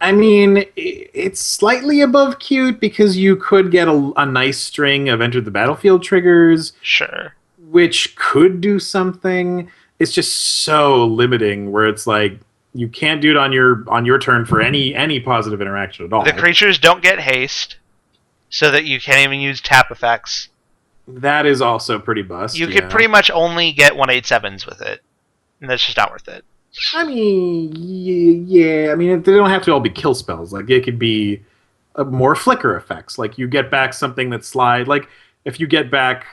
I mean, it's slightly above cute because you could get a nice string of enter the battlefield triggers, Sure. which could do something. It's just so limiting where it's like you can't do it on your turn for any positive interaction at all. The creatures don't get haste, so that you can't even use tap effects. That is also pretty bust. You could pretty much only get 1/8/7s with it, and that's just not worth it. I mean, yeah. I mean, they don't have to all be kill spells. Like it could be more flicker effects. Like you get back something that slide. Like if you get back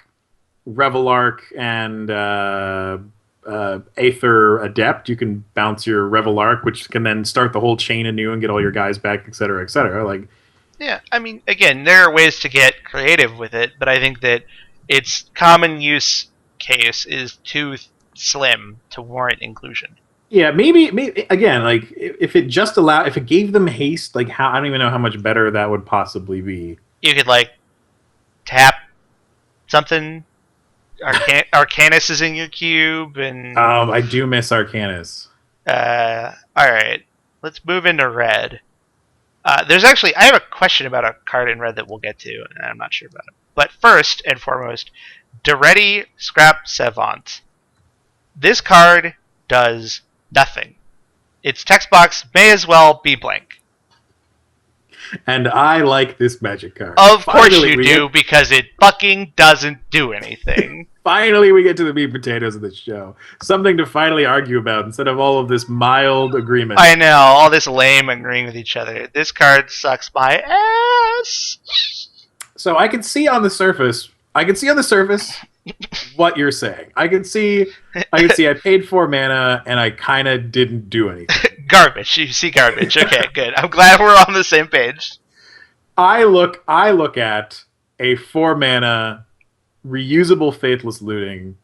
Revelark and Aether Adept, you can bounce your Revelark, which can then start the whole chain anew and get all your guys back, et cetera, et cetera. Like, Yeah, I mean, again, there are ways to get creative with it, but I think that its common use case is too slim to warrant inclusion. yeah, maybe again, like if it gave them haste, like how I don't even know how much better that would possibly be. You could like tap something. Arcanus is in your cube, and I do miss Arcanus. all right, let's move into red. There's actually I have a question about a card in red that we'll get to, and I'm not sure about it. But first and foremost, Daretti Scrap Savant. This card does nothing. Its text box may as well be blank. And I like this magic card. Of course Finally, you we do, because it fucking doesn't do anything. Finally, we get to the meat and potatoes of this show. Something to finally argue about instead of all of this mild agreement. I know, all this lame agreeing with each other. This card sucks my ass. So I can see on the surface what you're saying. I can see I paid 4 mana and I kind of didn't do anything. Garbage. You see garbage. Okay, good. I'm glad we're on the same page. I look at a 4 mana reusable Faithless Looting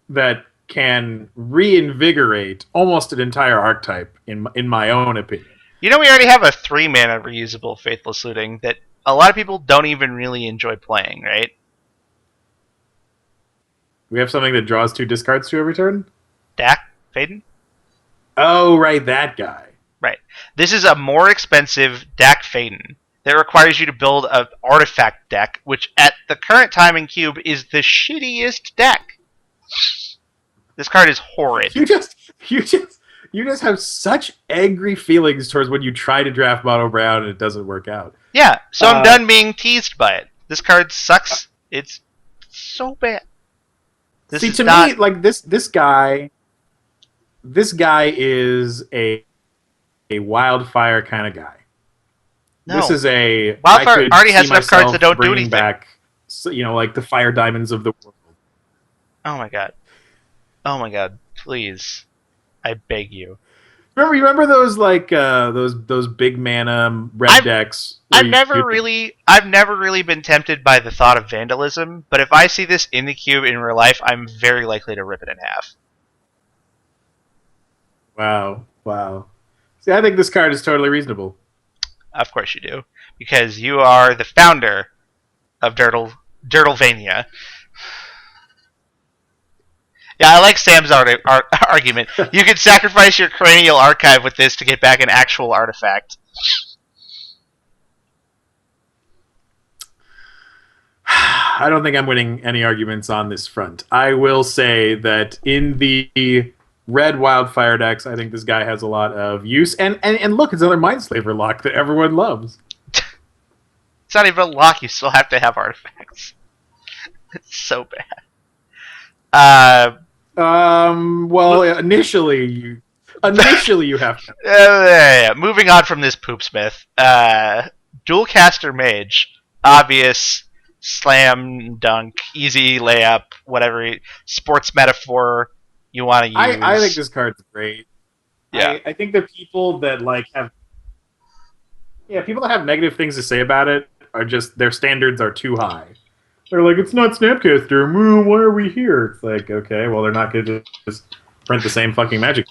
that can reinvigorate almost an entire archetype in my own opinion. You know, we already have a 3 mana reusable Faithless Looting that a lot of people don't even really enjoy playing, right? We have something that draws 2 discards to every turn? Dak? Faden? Oh, right, that guy. Right. This is a more expensive Dak Faden that requires you to build an artifact deck, which at the current time in Cube is the shittiest deck. This card is horrid. You just have such angry feelings towards when you try to draft Mono Brown and it doesn't work out. Yeah, so I'm done being teased by it. This card sucks. It's so bad. Me, like this guy is a wildfire kind of guy. No. This is a Wildfire already has enough cards that don't do anything. Back, like the fire diamonds of the world. Oh my god! Oh my god! Please, I beg you. Remember those like those big mana red decks? I've never really been tempted by the thought of vandalism, but if I see this in the cube in real life, I'm very likely to rip it in half. Wow. See, I think this card is totally reasonable. Of course you do, because you are the founder of Dirtlevania. Yeah, I like Sam's argument. You can sacrifice your cranial archive with this to get back an actual artifact. I don't think I'm winning any arguments on this front. I will say that in the red wildfire decks, I think this guy has a lot of use. And look, it's another Mindslaver lock that everyone loves. It's not even a lock, you still have to have artifacts. It's so bad. Well, initially you have to. Yeah. Moving on from this poopsmith. Dualcaster Mage. Obvious slam dunk, easy layup, whatever sports metaphor you want to use. I think this card's great. Yeah. I think the people that people that have negative things to say about it are just their standards are too high. They're like, it's not Snapcaster. Why are we here? It's like, okay, well, they're not going to just print the same fucking Magic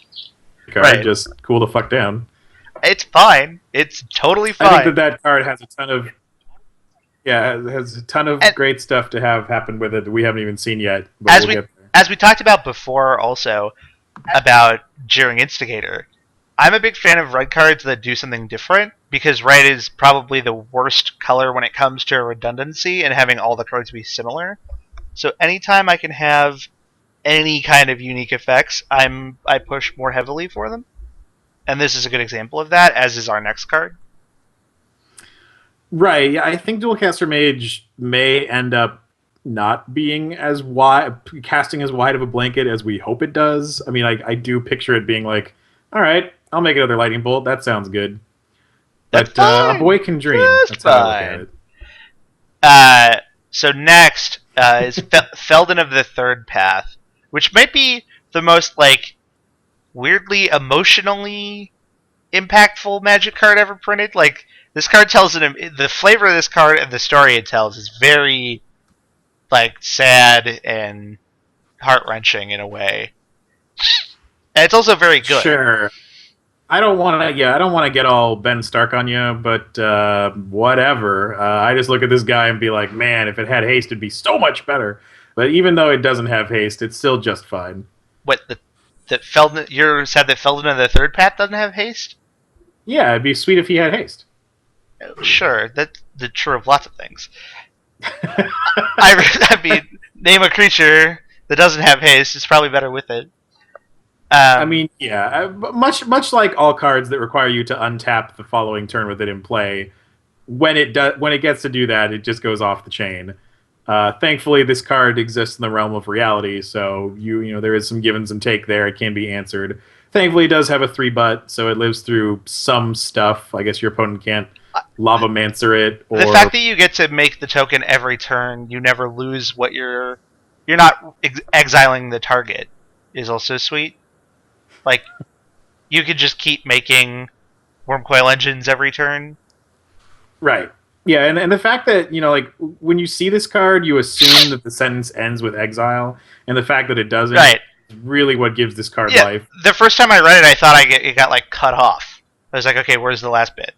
card. Right. Just cool the fuck down. It's fine. It's totally fine. I think that card has a ton of... Yeah, it has a ton of great stuff to have happen with it that we haven't even seen yet. As we talked about before also, about Jeering Instigator, I'm a big fan of red cards that do something different, because red is probably the worst color when it comes to redundancy and having all the cards be similar. So anytime I can have any kind of unique effects, I push more heavily for them. And this is a good example of that, as is our next card. Right, yeah, I think Dualcaster Mage may end up not being as wide, casting as wide of a blanket as we hope it does. I mean, I do picture it being like, all right, I'll make another lightning bolt. That sounds good. That's but fine. A boy can dream. That's how I look at it. So next is Feldon of the Third Path, which might be the most weirdly emotionally impactful Magic card ever printed. This card tells the flavor of this card and the story it tells is very sad and heart-wrenching in a way. And it's also very good. Sure. I don't want to get all Ben Stark on you, but whatever. I just look at this guy and be like, man, if it had haste, it'd be so much better. But even though it doesn't have haste, it's still just fine. What, Feldon? You said that Feldon of the Third Path doesn't have haste? Yeah, it'd be sweet if he had haste. Sure, that's true of lots of things. I mean, name a creature that doesn't have haste. It's probably better with it. I mean, yeah, much like all cards that require you to untap the following turn with it in play, when it gets to do that, it just goes off the chain. Thankfully, this card exists in the realm of reality, so there is some give and some take there. It can be answered. Thankfully, it does have a 3-butt, so it lives through some stuff. I guess your opponent can't Lavamancer it. Or... The fact that you get to make the token every turn, you never lose what you're not exiling the target, is also sweet. You could just keep making Wormcoil Engines every turn. Right. Yeah, and the fact that, when you see this card, you assume that the sentence ends with exile, and the fact that it doesn't is really what gives this card life. The first time I read it, I thought it got, cut off. I was like, okay, where's the last bit?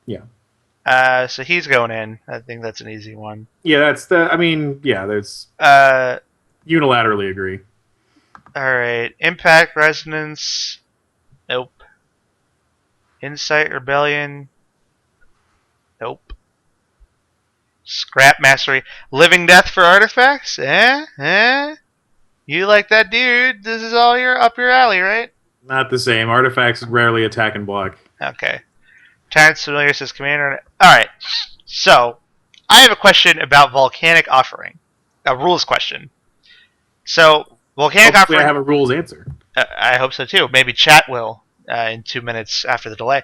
Yeah. So he's going in. I think that's an easy one. Yeah, there's... unilaterally agree. Alright, Impact, Resonance... Nope. Insight Rebellion. Nope. Scrap Mastery. Living Death for artifacts? You like that, dude? This is all up your alley, right? Not the same. Artifacts rarely attack and block. Okay. Tyrant's Familiar says Commander. Alright. So, I have a question about Volcanic Offering. A rules question. So, Volcanic Hopefully Offering... I have a rules answer. I hope so too. Maybe chat will in 2 minutes after the delay.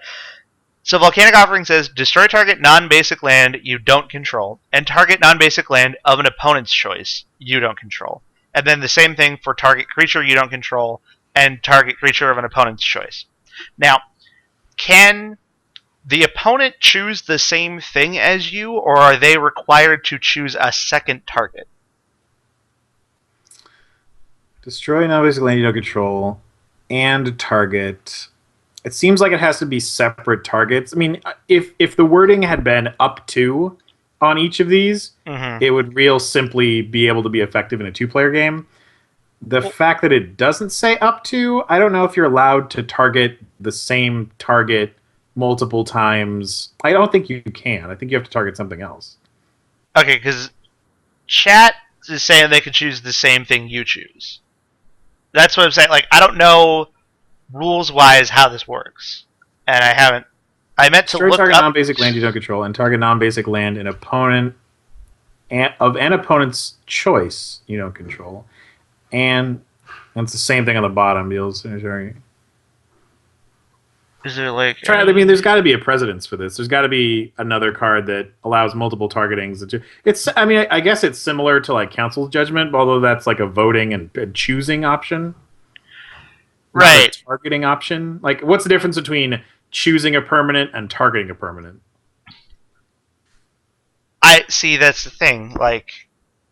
So Volcanic Offering says, destroy target non-basic land you don't control, and target non-basic land of an opponent's choice you don't control. And then the same thing for target creature you don't control, and target creature of an opponent's choice. Now, can the opponent choose the same thing as you, or are they required to choose a second target? Destroy non-basic land you don't control, and target... It seems like it has to be separate targets. I mean, if the wording had been up to on each of these, it would real simply be able to be effective in a two-player game. The fact that it doesn't say up to, I don't know if you're allowed to target the same target multiple times. I don't think you can. I think you have to target something else. Okay, because chat is saying they can choose the same thing you choose. That's what I'm saying. Like, I don't know rules-wise how this works, and I meant to look target up non-basic land you don't control, and target non-basic land an opponent of an opponent's choice you don't control, and it's the same thing on the bottom. Is there like? I mean, there's got to be a precedence for this. There's got to be another card that allows multiple targetings. It's. I mean, I guess it's similar to like Council's Judgment, although that's like a voting and choosing option. Right. Targeting option. Like, what's the difference between choosing a permanent and targeting a permanent? I see. That's the thing. Like,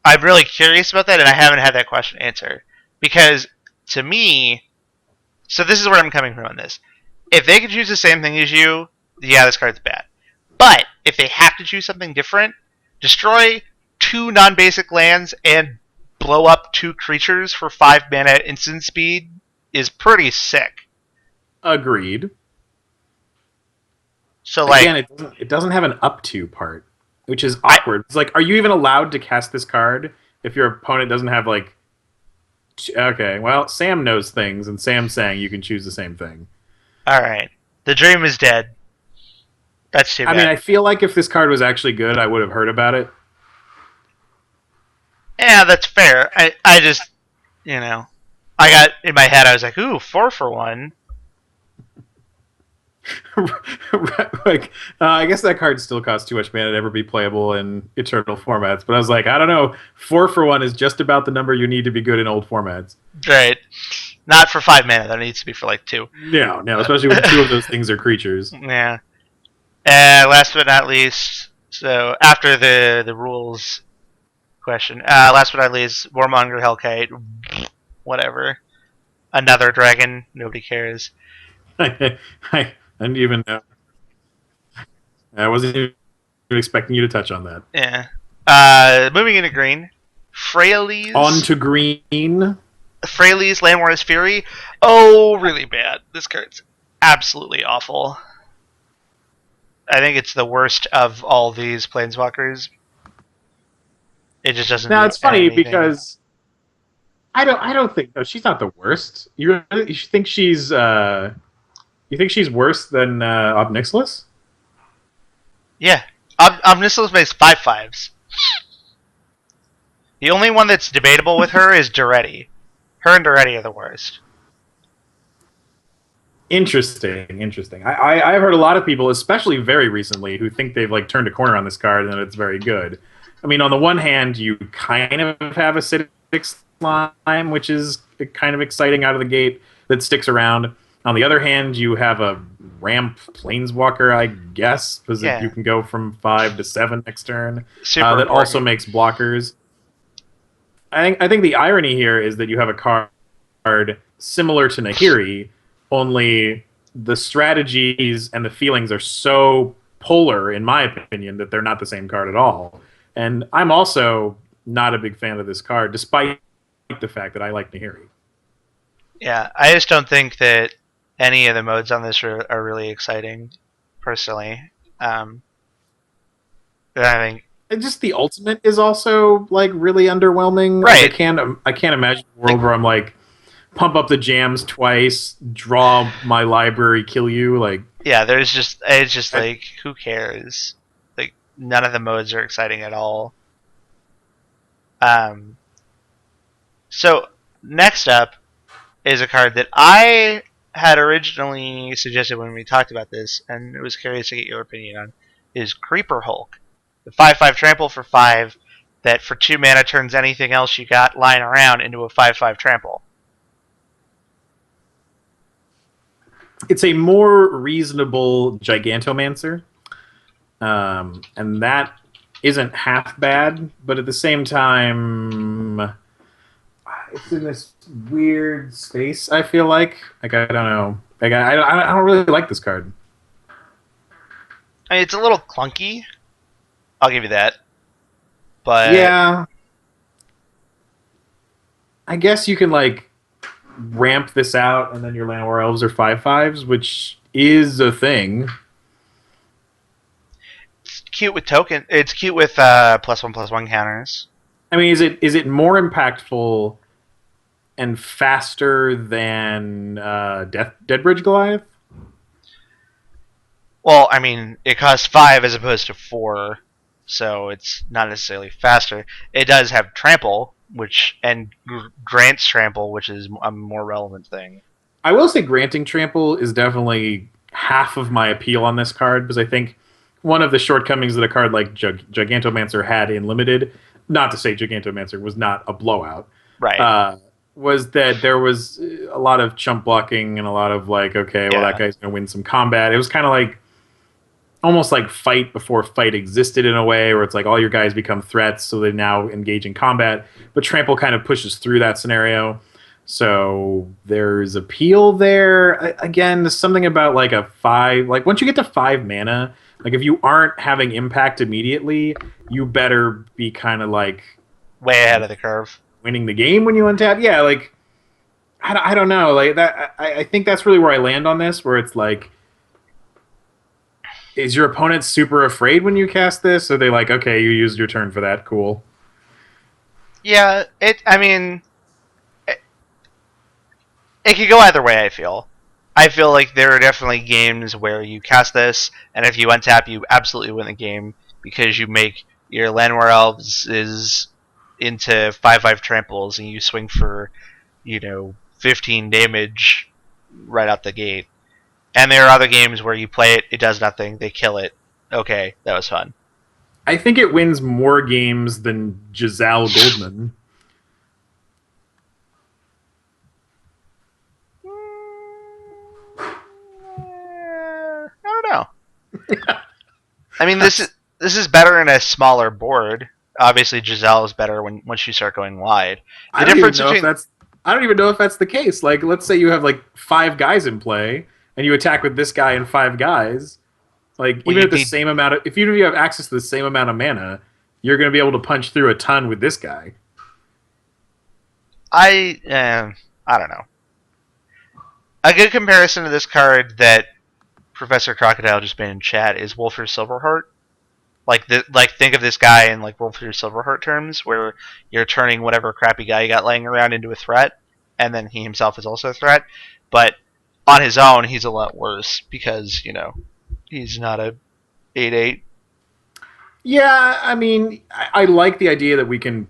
I'm really curious about that, and I haven't had that question answered. Because to me, so this is where I'm coming from on this. If they could choose the same thing as you, yeah, this card's bad. But if they have to choose something different, destroy 2 non-basic lands and blow up 2 creatures for 5 mana at instant speed is pretty sick. Agreed. So like, again, it doesn't have an up to part, which is awkward. It's like, are you even allowed to cast this card if your opponent doesn't have like? Okay, well, Sam knows things, and Sam's saying you can choose the same thing. All right, the dream is dead. That's too bad. I mean, I feel like if this card was actually good, I would have heard about it. Yeah, that's fair. I just, I got in my head. I was like, ooh, 4 for 1. Like, I guess that card still costs too much mana to ever be playable in eternal formats. But I was like, I don't know. 4 for 1 is just about the number you need to be good in old formats. Right. Not for 5 mana. That needs to be for like 2. No, especially when 2 of those things are creatures. Yeah. Last but not least, so after the rules question, last but not least, Warmonger Hellkite, whatever. Another dragon, nobody cares. I didn't even know. I wasn't even expecting you to touch on that. Yeah. Moving into green, Freyalise. On to green. Freyalise, Landwar's Fury. Oh, really bad. This card's absolutely awful. I think it's the worst of all these Planeswalkers. It just doesn't. Now it's funny anything. because I don't think she's not the worst. You think she's you think she's worse than Ob Nixilis? Yeah, Ob Nixilis makes 5/5s. The only one that's debatable with her is Duretti. Her and Duretti are the worst. Interesting. I've heard a lot of people, especially very recently, who think they've like turned a corner on this card and that it's very good. I mean, on the one hand, you kind of have acidic slime, which is kind of exciting out of the gate that sticks around. On the other hand, you have a ramp planeswalker, I guess, because you can go from 5 to 7 next turn. That also makes blockers. I think the irony here is that you have a card similar to Nahiri, only the strategies and the feelings are so polar, in my opinion, that they're not the same card at all. And I'm also not a big fan of this card, despite the fact that I like Nahiri. Yeah, I just don't think that any of the modes on this are really exciting, personally. I think And just the ultimate is also like really underwhelming. Like right. I can't imagine a world Like, where I'm like pump up the jams twice, draw my library, kill you. Like yeah, it's just I, like who cares? Like none of the modes are exciting at all. Um, so next up is a card that I had originally suggested when we talked about this, and I was curious to get your opinion on. Is Creeper Hulk, the 5/5 trample for 5 that for 2 mana turns anything else you got lying around into a 5/5 trample. it's a more reasonable Gigantomancer, and that isn't half bad. But at the same time, it's in this weird space. I feel like I don't know. Like I don't really like this card. I mean, it's a little clunky. I'll give you that. But Yeah, I guess you can like ramp this out, and then your Llanowar Elves are 5/5s, which is a thing. it's cute with token. It's cute with +1/+1 counters. I mean, is it more impactful and faster than Deadbridge Goliath? Well, I mean, it costs 5 as opposed to 4, so it's not necessarily faster. It does have trample, and grants trample, which is a more relevant thing. I will say granting trample is definitely half of my appeal on this card because I think one of the shortcomings that a card like Gigantomancer had in limited, not to say Gigantomancer was not a blowout, Right. was that there was a lot of chump blocking and a lot of like, okay, well, Yeah. that guy's going to win some combat. It was kind of like almost like fight before fight existed in a way where it's like all your guys become threats, so they now engage in combat. But trample kind of pushes through that scenario. So there's appeal there. Again, there's something about like a 5, like once you get to 5 mana, like if you aren't having impact immediately, you better be kind of like Way ahead of the curve. winning the game when you untap. Yeah, like I don't know, like that. I think that's really where I land on this, where it's like, is your opponent super afraid when you cast this? Are they like, okay, you used your turn for that, cool? Yeah, I mean, it could go either way, I feel. I feel like there are definitely games where you cast this, and if you untap, you absolutely win the game because you make your Llanowar Elves is into 5/5 tramples, and you swing for, 15 damage right out the gate. And there are other games where you play it, it does nothing, they kill it. Okay, that was fun. I think it wins more games than Giselle Goldman. I don't know. I mean, this is better in a smaller board. Obviously, Giselle is better once you start going wide. The difference between I don't even know if that's the case. Like, let's say you have like 5 guys in play, and you attack with this guy and 5 guys. Like, Well, even you at the need- same amount of, if you have access to the same amount of mana, you're going to be able to punch through a ton with this guy. I don't know. A good comparison to this card that Professor Crocodile just made in chat is Wolfir Silverheart. Like think of this guy in like Wolfir Silverheart terms, where you're turning whatever crappy guy you got laying around into a threat, and then he himself is also a threat. But on his own, he's a lot worse because he's not a 8/8. Yeah, I mean, I like the idea that we can,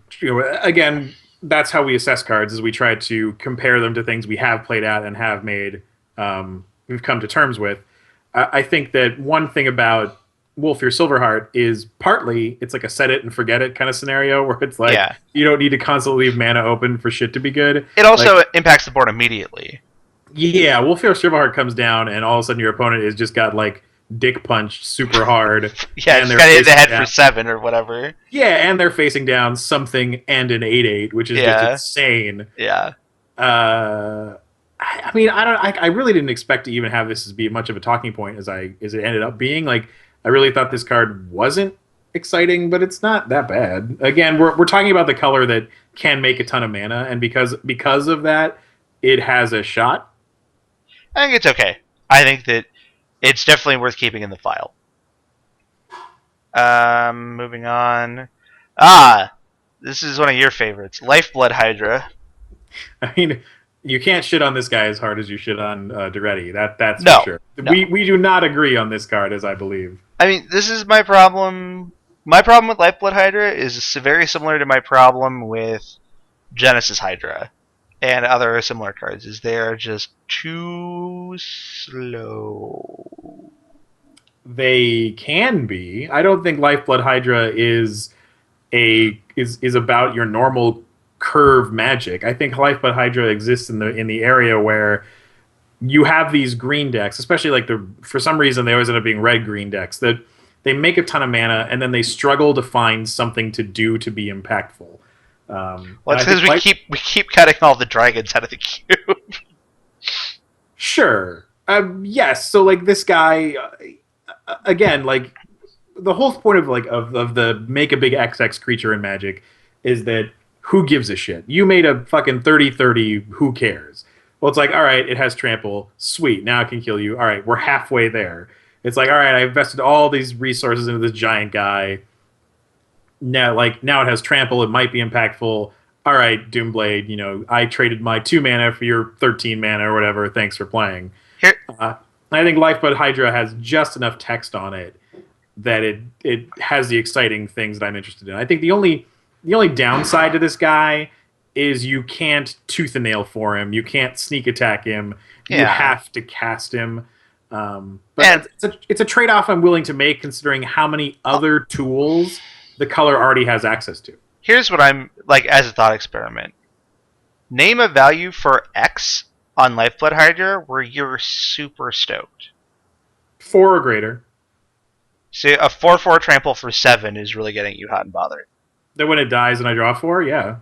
again, that's how we assess cards, is we try to compare them to things we have played at and have made, we've come to terms with. I think that one thing about Wolfir Silverheart is partly it's like a set it and forget it kind of scenario where it's like Yeah. you don't need to constantly leave mana open for shit to be good. It also impacts the board immediately. Yeah, Wolfir Silverheart comes down and all of a sudden your opponent has just got like dick punched super hard. Yeah, and you gotta hit the facing head down- for 7 or whatever. Yeah, and they're facing down something and an 8/8, which is Yeah. just insane. Yeah. I mean, I don't. I really didn't expect to even have this as be much of a talking point as it ended up being. Like, I really thought this card wasn't exciting, but it's not that bad. Again, we're talking about the color that can make a ton of mana, and because of that, it has a shot. I think it's okay. I think that it's definitely worth keeping in the file. Moving on. This is one of your favorites, Lifeblood Hydra. I mean, you can't shit on this guy as hard as you shit on Duretti. That's for No, sure. no. We do not agree on this card, as I believe. I mean, this is my problem. My problem with Lifeblood Hydra is very similar to my problem with Genesis Hydra and other similar cards. Is they are just too slow. They can be. I don't think Lifeblood Hydra is about your normal curve magic. I think Lifeblood Hydra exists in the area where you have these green decks, especially like for some reason they always end up being red green decks that they make a ton of mana and then they struggle to find something to do to be impactful. Well, it's because we keep cutting all the dragons out of the cube. Sure. Yes. So like this guy, again, like the whole point of the make a big XX creature in Magic is that who gives a shit? You made a fucking 30/30, who cares? Well, it's like, all right, it has trample. Sweet, now it can kill you. All right, we're halfway there. It's like, all right, I invested all these resources into this giant guy. Now it has trample. It might be impactful. All right, Doomblade, I traded my 2 mana for your 13 mana or whatever. Thanks for playing. Here, I think Lifeblood Hydra has just enough text on it that it has the exciting things that I'm interested in. I think the only downside to this guy is you can't tooth and nail for him. You can't sneak attack him. You have to cast him. But it's a trade-off I'm willing to make considering how many other tools the color already has access to. Here's what I'm like as a thought experiment. Name a value for X on Lifeblood Hydra where you're super stoked. 4 or greater. See, a 4/4 trample for 7 is really getting you hot and bothered. Then when it dies and I draw 4, yeah.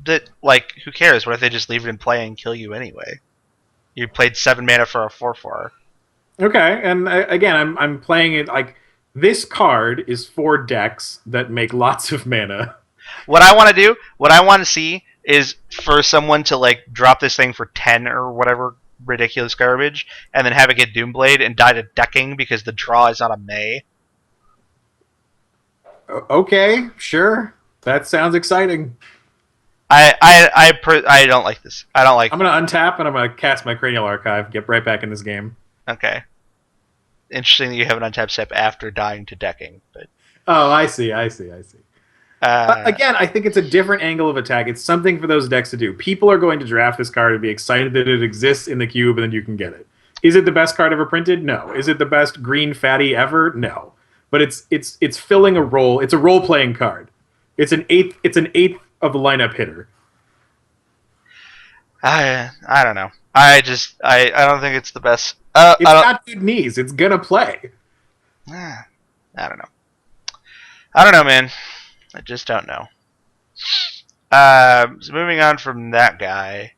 That, like, who cares? What if they just leave it in play and kill you anyway? You played 7 mana for a 4/4. Okay, and again, I'm playing it like this card is 4 decks that make lots of mana. What I want to see is for someone to like drop this thing for 10 or whatever ridiculous garbage, and then have it get Doomblade and die to decking because the draw is on a May. Okay, sure. That sounds exciting. I don't like this. I don't like. I'm gonna untap and I'm gonna cast my Cranial Archive. Get right back in this game. Okay. Interesting that you have an untapped step after dying to decking, but. Oh, I see. Again, I think it's a different angle of attack. It's something for those decks to do. People are going to draft this card and be excited that it exists in the cube and then you can get it. Is it the best card ever printed? No. Is it the best green fatty ever? No. But it's filling a role. It's a role-playing card. It's an eighth of the lineup hitter. I don't know. I don't think it's the best. It's got good knees. It's gonna play. I don't know. I don't know, man. I just don't know. So moving on from that guy.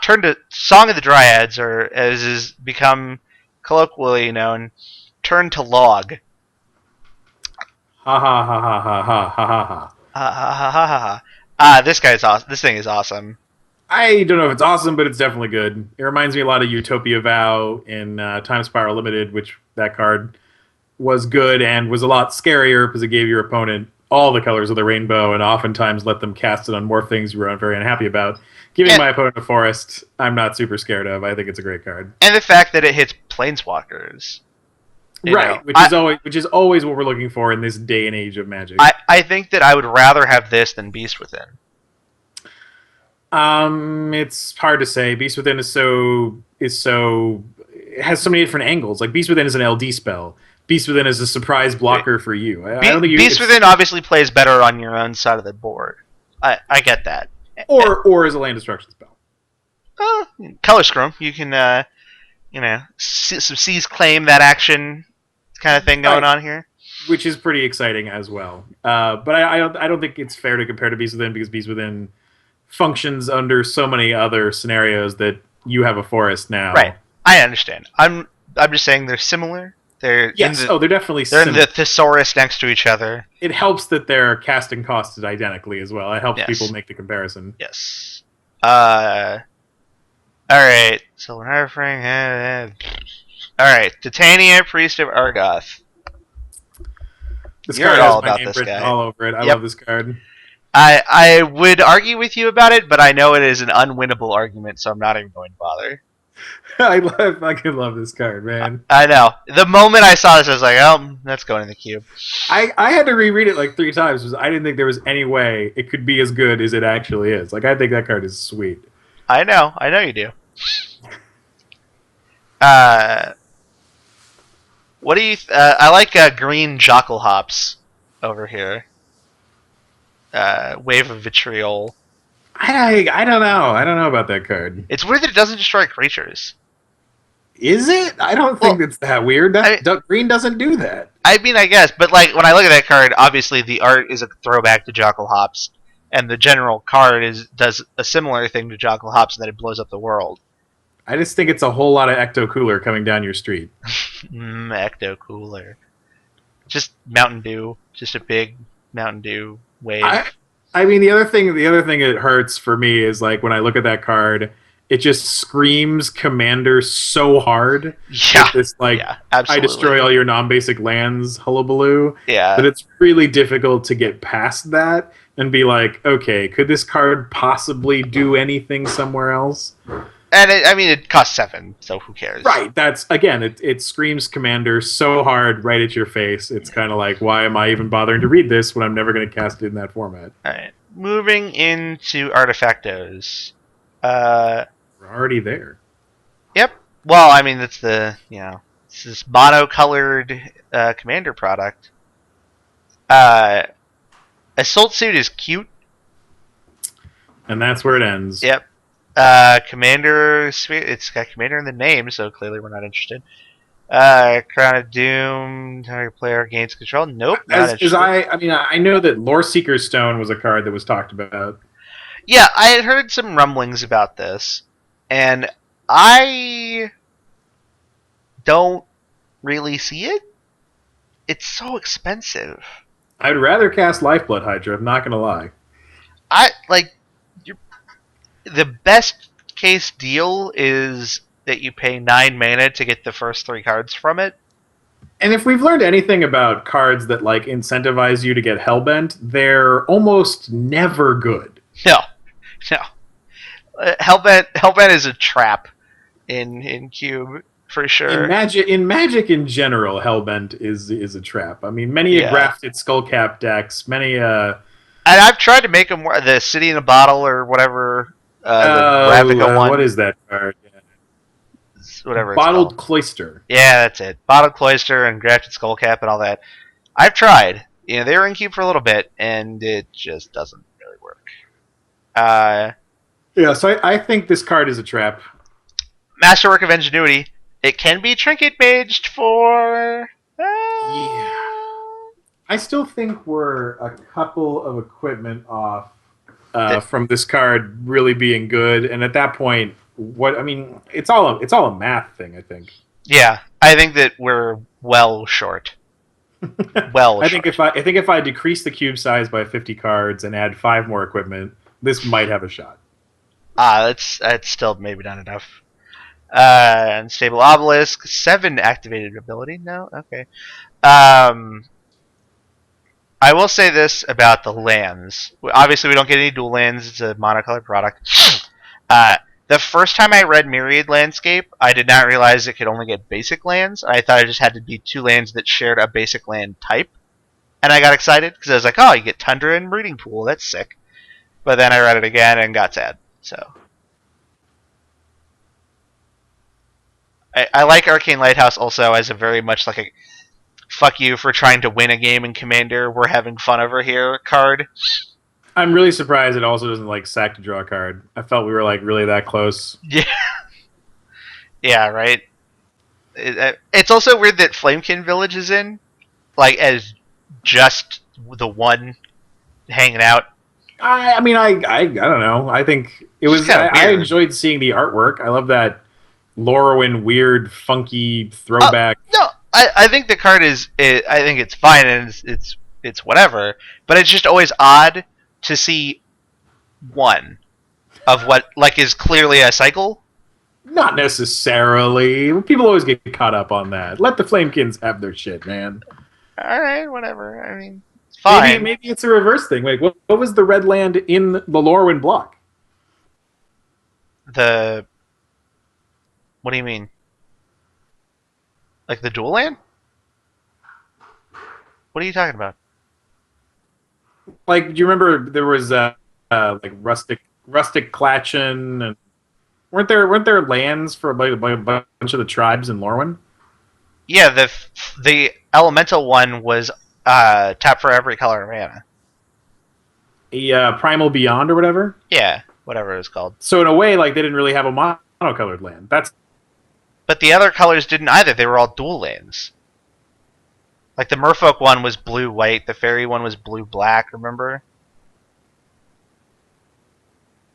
Turn to Song of the Dryads, or as is become colloquially known, Turn to Log. Ha ha ha ha ha ha ha ha ha. This guy's awesome. This thing is awesome. I don't know if it's awesome, but it's definitely good. It reminds me a lot of Utopia Vow in Time Spiral Limited, which that card was good and was a lot scarier because it gave your opponent all the colors of the rainbow and oftentimes let them cast it on more things you were very unhappy about. Giving my opponent a forest, I'm not super scared of. I think it's a great card. And the fact that it hits planeswalkers. Right, which is always what we're looking for in this day and age of Magic. I think that I would rather have this than Beast Within. It's hard to say. Beast Within it has so many different angles. Like Beast Within is an LD spell. Beast Within is a surprise blocker for you. I don't think Beast Within obviously plays better on your own side of the board. I get that. Or as a land destruction spell. Color Scrum. You can seize claim that action kind of thing going on here. Which is pretty exciting as well. But I don't think it's fair to compare to Beast Within because Beast Within functions under so many other scenarios that you have a forest now. Right. I understand. I'm just saying they're similar. They're definitely they're similar. in the thesaurus next to each other. It helps that their casting cost is identically as well. It helps Yes. people make the comparison. Yes. Alright, so we're not referring. Alright, Titania, Priest of Argoth. This You're card all has my about name this written guy. all over it. I Yep. love this card. I would argue with you about it, but I know it is an unwinnable argument, so I'm not even going to bother. I fucking love this card, man. I know. The moment I saw this, I was like, oh, that's going in the cube. I had to reread it like 3 times because I didn't think there was any way it could be as good as it actually is. Like, I think that card is sweet. I know you do. What do you? I like green Jockle Hops over here. Wave of Vitriol. I don't know. I don't know about that card. It's weird that it doesn't destroy creatures. Is it? I don't think it's that weird. Green doesn't do that. I mean, I guess, but like when I look at that card, obviously the art is a throwback to Jockle Hops, and the general card does a similar thing to Jockle Hops in that it blows up the world. I just think it's a whole lot of Ecto Cooler coming down your street. Ecto Cooler. Just Mountain Dew. Just a big Mountain Dew wave. I mean, the other thing it hurts for me is like when I look at that card, it just screams Commander so hard. Yeah. This like I destroy all your non-basic lands hullabaloo. Yeah. But it's really difficult to get past that and be like, okay, could this card possibly do anything somewhere else? And it costs 7, so who cares? Right. That's again, it screams Commander so hard right at your face. It's kind of like, why am I even bothering to read this when I'm never going to cast it in that format? All right. Moving into Artifactos. We're already there. Yep. Well, I mean, it's it's this monocolored Commander product. Assault Suit is cute. And that's where it ends. Yep. Commander, it's got Commander in the name, so clearly we're not interested. Crown of Doom, target player gains control. Nope, not interested. I know that Lore Seeker's Stone was a card that was talked about. Yeah, I had heard some rumblings about this, and I don't really see it. It's so expensive. I'd rather cast Lifeblood Hydra, I'm not going to lie. The best case deal is that you pay 9 mana to get the first 3 cards from it. And if we've learned anything about cards that like incentivize you to get Hellbent, they're almost never good. No. Hellbent is a trap in Cube for sure. In Magic in general, Hellbent is a trap. I mean, many grafted Skullcap decks, many. And I've tried to make them the City in a Bottle or whatever. The Ravnica one. What is that card? Whatever. Bottled Cloister. Yeah, that's it. Bottled Cloister and Grafted Skullcap and all that. I've tried. They were in Cube for a little bit, and it just doesn't really work. So I think this card is a trap. Masterwork of Ingenuity. It can be Trinket Maged for. I still think we're a couple of equipment off from this card really being good, and at that point, it's all a math thing. I think. Yeah, I think that we're well short. I think if I decrease the cube size by 50 cards and add 5 more equipment, this might have a shot. That's still maybe not enough. Unstable Obelisk, 7 activated ability. No, okay. I will say this about the lands. Obviously, we don't get any dual lands. It's a monocolored product. The first time I read Myriad Landscape, I did not realize it could only get basic lands. I thought it just had to be 2 lands that shared a basic land type. And I got excited because I was like, oh, you get Tundra and Breeding Pool. That's sick. But then I read it again and got sad. So I like Arcane Lighthouse also as a very much like a fuck you for trying to win a game in Commander. We're having fun over here card. I'm really surprised it also doesn't like sack to draw a card. I felt we were like really that close. Yeah. Yeah, right. It's also weird that Flamekin Village is in, like as just the one hanging out. I don't know. I think it was. I enjoyed seeing the artwork. I love that Lorwyn weird, funky throwback. No, I think the card is. I think it's fine and it's whatever. But it's just always odd to see one of what like is clearly a cycle Not necessarily. People always get caught up on that. Let the Flamekins have their shit, man. All right, whatever. I mean, it's Maybe fine. maybe it's a reverse thing. Like, what was the red land in the Lorwyn block? The what do you mean? Like the dual land? What are you talking about? Like, do you remember there was like rustic Clatchin, and weren't there lands for a bunch of the tribes in Lorwyn? Yeah, the elemental one was tap for every color of mana. A Primal Beyond or whatever. Yeah, whatever it was called. So in a way, like they didn't really have a monocolored land. That's But the other colors didn't either. They were all dual lands. Like the Merfolk one was blue white. The Fairy one was blue black. Remember?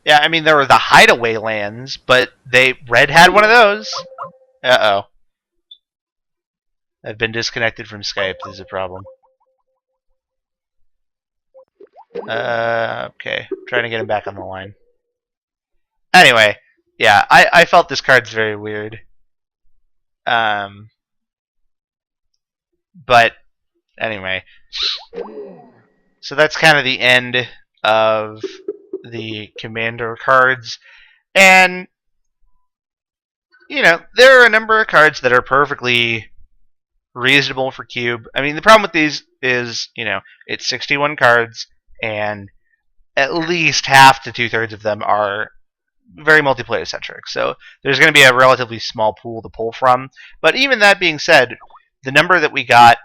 Yeah, I mean there were the hideaway lands, but red had one of those. Uh oh, I've been disconnected from Skype. This is a problem. Okay, trying to get him back on the line. Anyway, yeah, I felt this card's very weird. But anyway, so that's kind of the end of the commander cards, and there are a number of cards that are perfectly reasonable for cube. I mean, the problem with these is it's 61 cards, and at least half to 2/3 of them are very multiplayer centric. So there's going to be a relatively small pool to pull from. But even that being said, the number that we got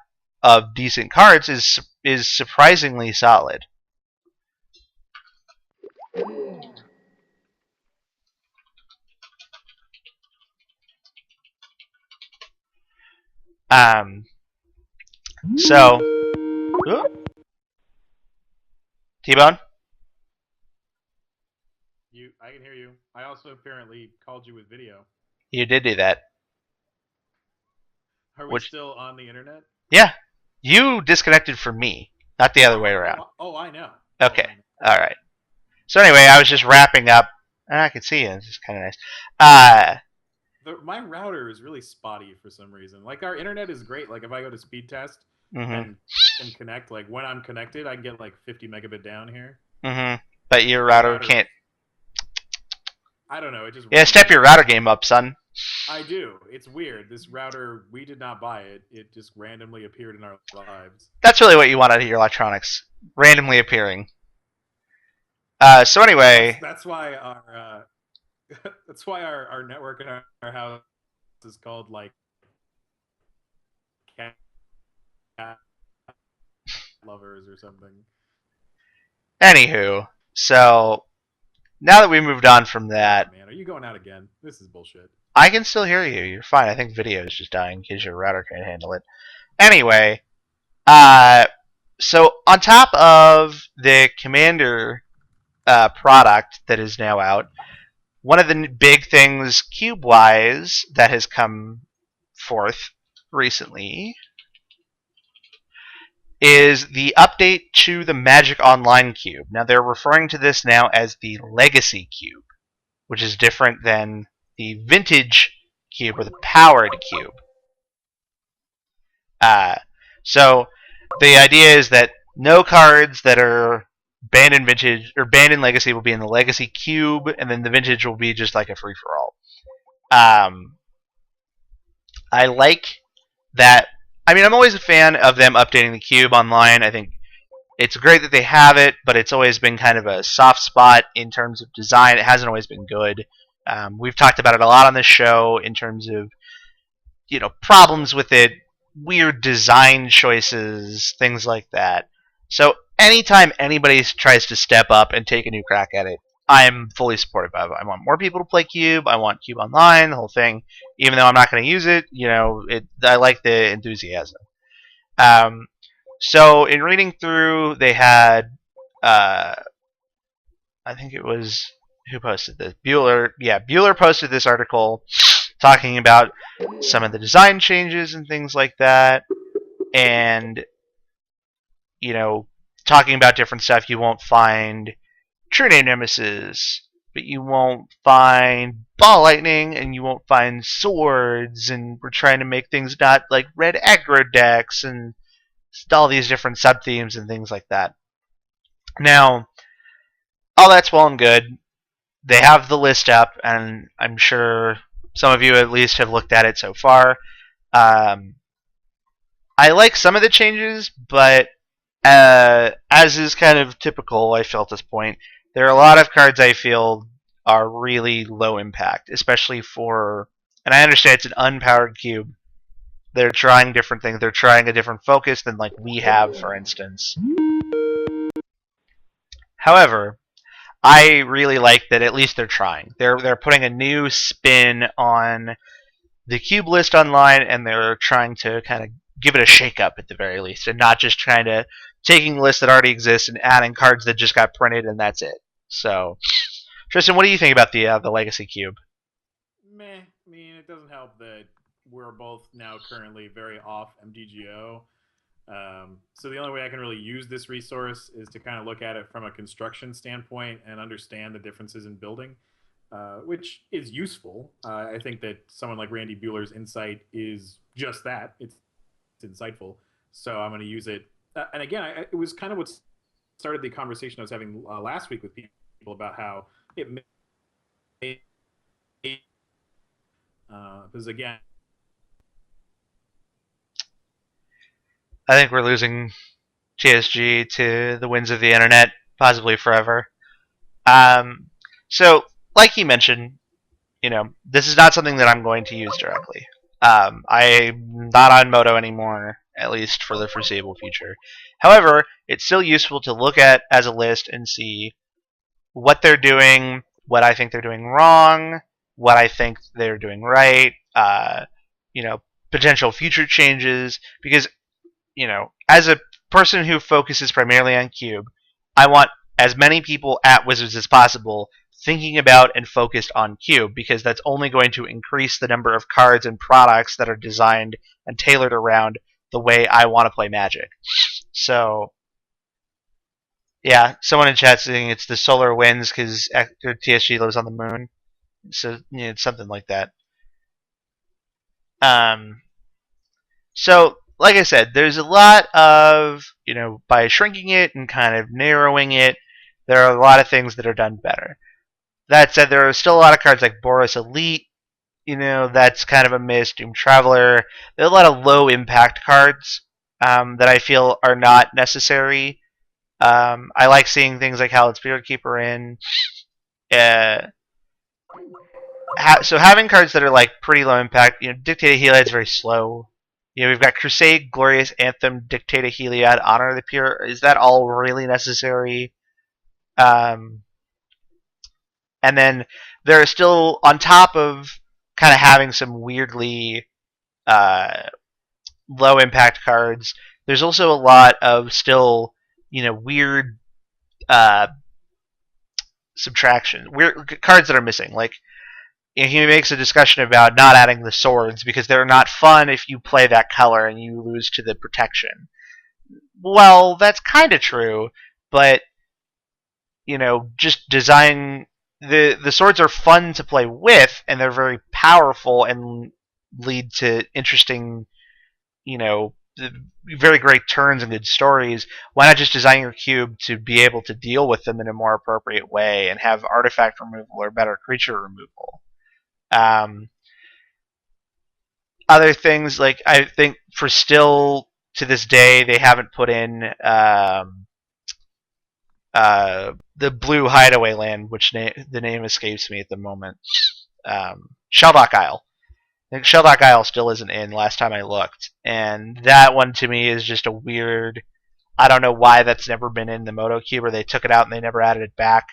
of decent cards is surprisingly solid. Um, so, T-Bone? I can hear you. I also apparently called you with video. You did do that. Are we Which, still on the internet? yeah. You disconnected from me, not the other way around. Oh, I know. Okay. Oh, I know. All right. So anyway, I was just wrapping up, and I could see you. It's just kind of nice. My router is really spotty for some reason. Like our internet is great. Like if I go to speed test and connect, like when I'm connected, I get like 50 megabit down here. But your router can't. I don't know. It just step your router game up, son. I do. It's weird. This router, we did not buy it. It just randomly appeared in our lives. That's really what you want out of your electronics, randomly appearing. So anyway, that's why our that's why our network in our house is called like cat lovers or something. Anywho, so now that we moved on from that, man, are you going out again? This is bullshit. I can still hear you. You're fine. I think video is just dying because your router can't handle it. Anyway, so on top of the Commander product that is now out, one of the big things cube-wise that has come forth recently is the update to the Magic Online Cube. Now they're referring to this now as the Legacy Cube, which is different than the Vintage Cube or the Powered Cube. So the idea is that no cards that are banned in Vintage or banned in Legacy will be in the Legacy Cube, and then the Vintage will be just like a free-for-all. I like that. I mean, I'm always a fan of them updating the Cube online. I think it's great that they have it, but it's always been kind of a soft spot in terms of design. It hasn't always been good. We've talked about it a lot on this show in terms of problems with it, weird design choices, things like that. So anytime anybody tries to step up and take a new crack at it, I'm fully supportive of it. I want more people to play Cube. I want Cube Online, the whole thing. Even though I'm not going to use it, I like the enthusiasm. So in reading through, they had, I think it was, who posted this? Bueller. Yeah, Bueller posted this article talking about some of the design changes and things like that, and talking about different stuff. You won't find True Name Nemesis, but you won't find ball lightning, and you won't find swords, and we're trying to make things not like red aggro decks, and all these different sub themes and things like that. Now, all that's well and good. They have the list up, and I'm sure some of you at least have looked at it so far. Um, I like some of the changes, but as is kind of typical, I feel at this point, there are a lot of cards I feel are really low impact, especially for, and I understand it's an unpowered cube. They're trying different things. They're trying a different focus than like we have, for instance. However, I really like that at least they're trying. They're putting a new spin on the cube list online, and they're trying to kind of give it a shake up at the very least, and not just trying to taking lists that already exist and adding cards that just got printed and that's it. So, Tristan, what do you think about the Legacy Cube? Meh. I mean, it doesn't help that we're both now currently very off MTGO. So the only way I can really use this resource is to kind of look at it from a construction standpoint and understand the differences in building, which is useful. I think that someone like Randy Bueller's insight is just that. It's insightful. So I'm going to use it. And again, it was kind of what started the conversation I was having last week with people about how it made because again, I think we're losing TSG to the winds of the internet, possibly forever. Um, so, like he mentioned, this is not something that I'm going to use directly. I'm not on Moto anymore, at least for the foreseeable future. However, it's still useful to look at as a list and see what they're doing, what I think they're doing wrong, what I think they're doing right, potential future changes. Because, as a person who focuses primarily on Cube, I want as many people at Wizards as possible thinking about and focused on Cube, because that's only going to increase the number of cards and products that are designed and tailored around the way I want to play Magic. So, yeah, someone in chat saying it's the solar winds because TSG lives on the moon. So, it's something like that. So, like I said, there's a lot of, by shrinking it and kind of narrowing it, there are a lot of things that are done better. That said, there are still a lot of cards like Boros Elite, that's kind of a miss. Doom Traveler. There are a lot of low impact cards that I feel are not necessary. I like seeing things like Hallowed Spirit Keeper in. So having cards that are like pretty low impact, Dictator Heliod's very slow. We've got Crusade, Glorious Anthem, Dictator Heliod, Honor of the Pure. Is that all really necessary? And then there are still, on top of kind of having some weirdly low impact cards, there's also a lot of still, weird subtraction, weird cards that are missing. Like, he makes a discussion about not adding the swords because they're not fun if you play that color and you lose to the protection. Well, that's kind of true, but just design the swords are fun to play with, and they're very powerful and lead to interesting, very great turns and good stories. Why not just design your cube to be able to deal with them in a more appropriate way and have artifact removal or better creature removal? Other things, like, I think for still to this day they haven't put in the blue hideaway land, which the name escapes me at the moment. Shelldock Isle. I think Shelldock Isle still isn't in last time I looked, and that one to me is just a weird. I don't know why that's never been in the Moto Cube, or they took it out and they never added it back.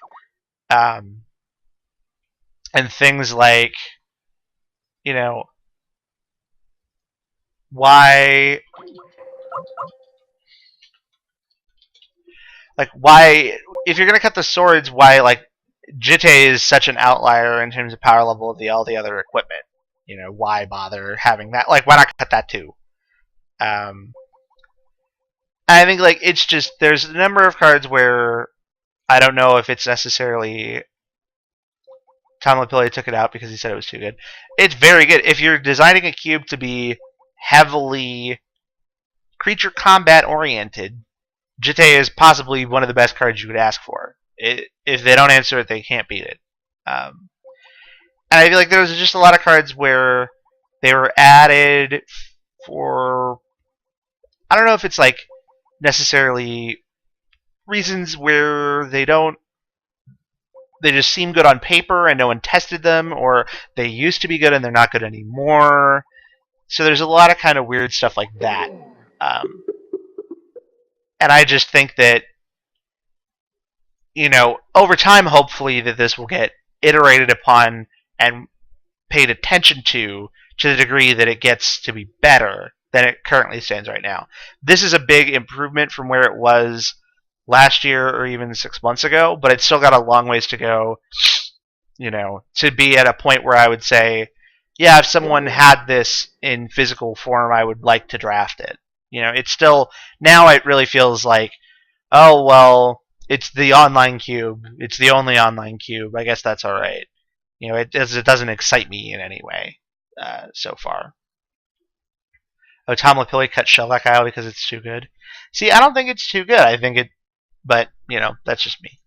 And things like, why if you're gonna cut the swords, why Jitte is such an outlier in terms of power level of all the other equipment. Why bother having that? Like, why not cut that too? I think it's just there's a number of cards where I don't know if it's necessarily Tom Lapilli took it out because he said it was too good. It's very good. If you're designing a cube to be heavily creature combat oriented, Jitte is possibly one of the best cards you could ask for. If they don't answer it, they can't beat it. And I feel like there was just a lot of cards where they were added for, I don't know if it's like necessarily reasons where they just seem good on paper and no one tested them, or they used to be good and they're not good anymore. So there's a lot of kind of weird stuff like that. And I just think that, over time, hopefully, that this will get iterated upon and paid attention to the degree that it gets to be better than it currently stands right now. This is a big improvement from where it was last year or even 6 months ago, but it's still got a long ways to go, to be at a point where I would say, yeah, if someone had this in physical form, I would like to draft it. It's still, now it really feels like, oh, well, it's the online cube. It's the only online cube. I guess that's all right. It doesn't excite me in any way so far. Oh, Tom Lapilli cut Shellback Isle because it's too good. See, I don't think it's too good. I think it, but that's just me.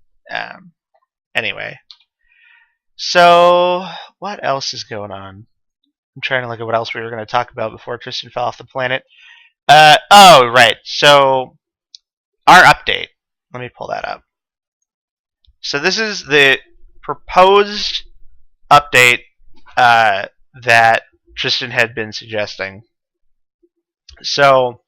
Anyway, so what else is going on? I'm trying to look at what else we were going to talk about before Tristan fell off the planet. Oh, right. So our update. Let me pull that up. So this is the proposed update that Tristan had been suggesting. So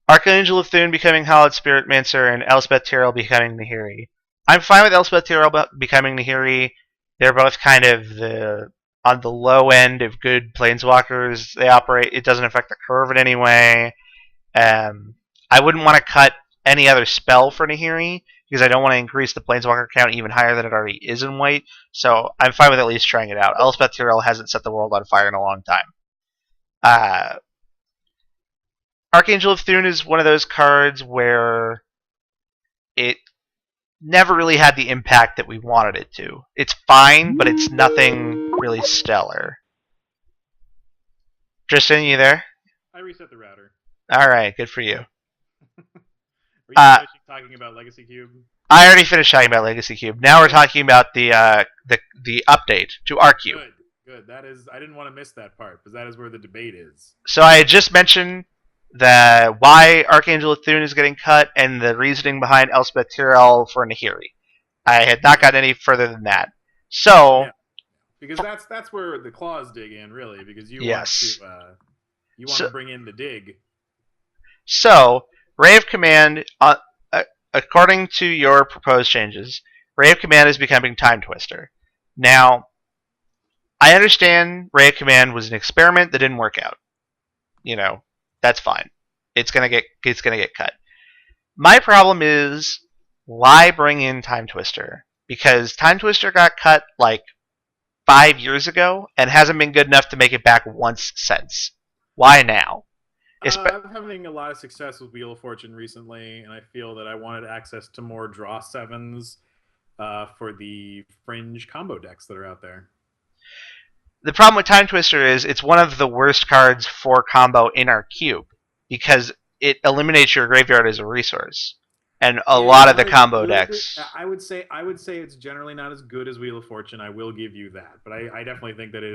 Archangel of Thune becoming Hallowed Spiritmancer and Elspeth Tyrell becoming Nahiri. I'm fine with Elspeth Tyrell becoming Nahiri. They're both kind of on the low end of good planeswalkers. They operate. It doesn't affect the curve in any way. I wouldn't want to cut any other spell for Nahiri because I don't want to increase the planeswalker count even higher than it already is in white. So I'm fine with at least trying it out. Elspeth Tyrell hasn't set the world on fire in a long time. Archangel of Thune is one of those cards where it never really had the impact that we wanted it to. It's fine, but it's nothing really stellar. Tristan, you there? I reset the router. All right, good for you. Are you finishing talking about Legacy Cube? I already finished talking about Legacy Cube. Now we're talking about the update to our cube. Good. That is, I didn't want to miss that part because that is where the debate is. So I had just mentioned why Archangel of Thune is getting cut and the reasoning behind Elspeth Tyrell for Nahiri. I had not gotten any further than that. So, yeah. Because that's where the claws dig in, really, because you want to bring in the dig. So, Ray of Command, according to your proposed changes, Ray of Command is becoming Time Twister. Now, I understand Ray of Command was an experiment that didn't work out. That's fine. It's gonna get cut. My problem is, why bring in Time Twister? Because Time Twister got cut like 5 years ago and hasn't been good enough to make it back once since. Why now? I'm having a lot of success with Wheel of Fortune recently, and I feel that I wanted access to more draw sevens for the fringe combo decks that are out there. The problem with Time Twister is it's one of the worst cards for combo in our cube because it eliminates your graveyard as a resource, and a lot of the combo decks. I would say it's generally not as good as Wheel of Fortune. I will give you that, but I definitely think that it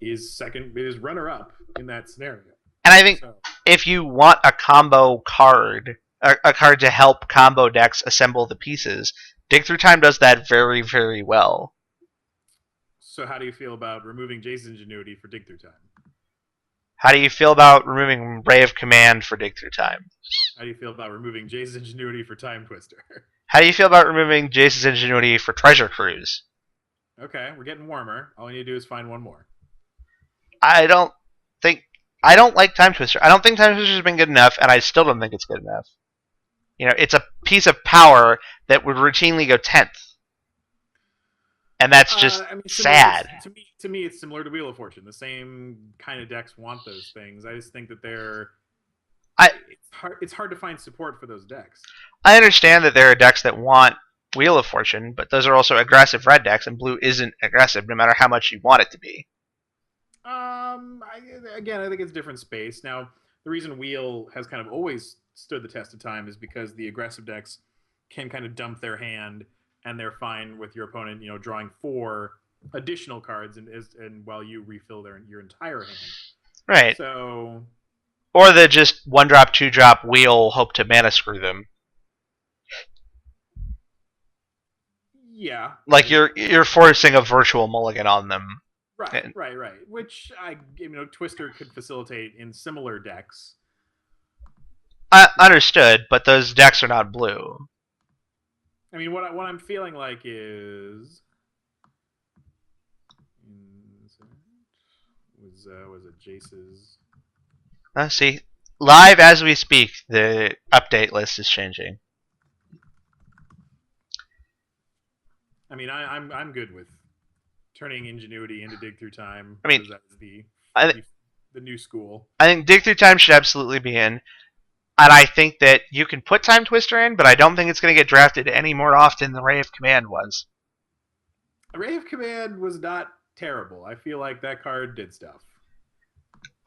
is runner up in that scenario. And I think if you want a combo card, a card to help combo decks assemble the pieces, Dig Through Time does that very, very well. So how do you feel about removing Jace's Ingenuity for Dig Through Time? How do you feel about removing Ray of Command for Dig Through Time? How do you feel about removing Jace's Ingenuity for Time Twister? How do you feel about removing Jace's Ingenuity for Treasure Cruise? Okay, we're getting warmer. All we need to do is find one more. I don't like Time Twister. I don't think Time Twister's been good enough, and I still don't think it's good enough. It's a piece of power that would routinely go 10th. And that's just sad. To me, it's similar to Wheel of Fortune. The same kind of decks want those things. I just think that it's hard to find support for those decks. I understand that there are decks that want Wheel of Fortune, but those are also aggressive red decks, and blue isn't aggressive no matter how much you want it to be. Again, I think it's different space. Now, the reason Wheel has kind of always stood the test of time is because the aggressive decks can kind of dump their hand, and they're fine with your opponent, drawing 4 additional cards, and while you refill your entire hand. Right. So, or the just 1-drop, 2-drop Wheel, hope to mana screw them. Yeah. Like you're forcing a virtual mulligan on them. Right. Which Twister could facilitate in similar decks. Understood, but those decks are not blue. I mean, what I'm feeling like is was it Jace's? See, live as we speak, the update list is changing. I mean, I'm good with turning Ingenuity into Dig Through Time. I mean, that's the new school. I think Dig Through Time should absolutely be in, and I think that you can put Time Twister in, but I don't think it's going to get drafted any more often than Ray of Command was. Ray of Command was not terrible. I feel like that card did stuff.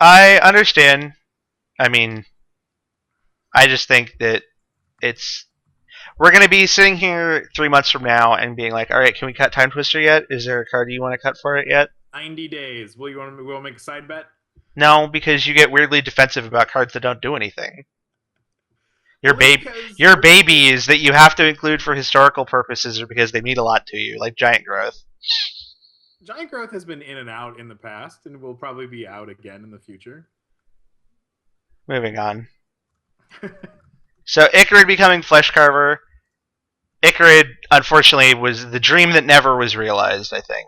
I understand. I mean, I just think that we're going to be sitting here 3 months from now and being like, all right, can we cut Time Twister yet? Is there a card you want to cut for it yet? 90 days. Will you want to make a side bet? No, because you get weirdly defensive about cards that don't do anything. Your baby is that you have to include for historical purposes or because they mean a lot to you, like Giant Growth. Giant Growth has been in and out in the past and will probably be out again in the future. Moving on. So Ichorid becoming Flesh Carver. Ichorid, unfortunately, was the dream that never was realized, I think.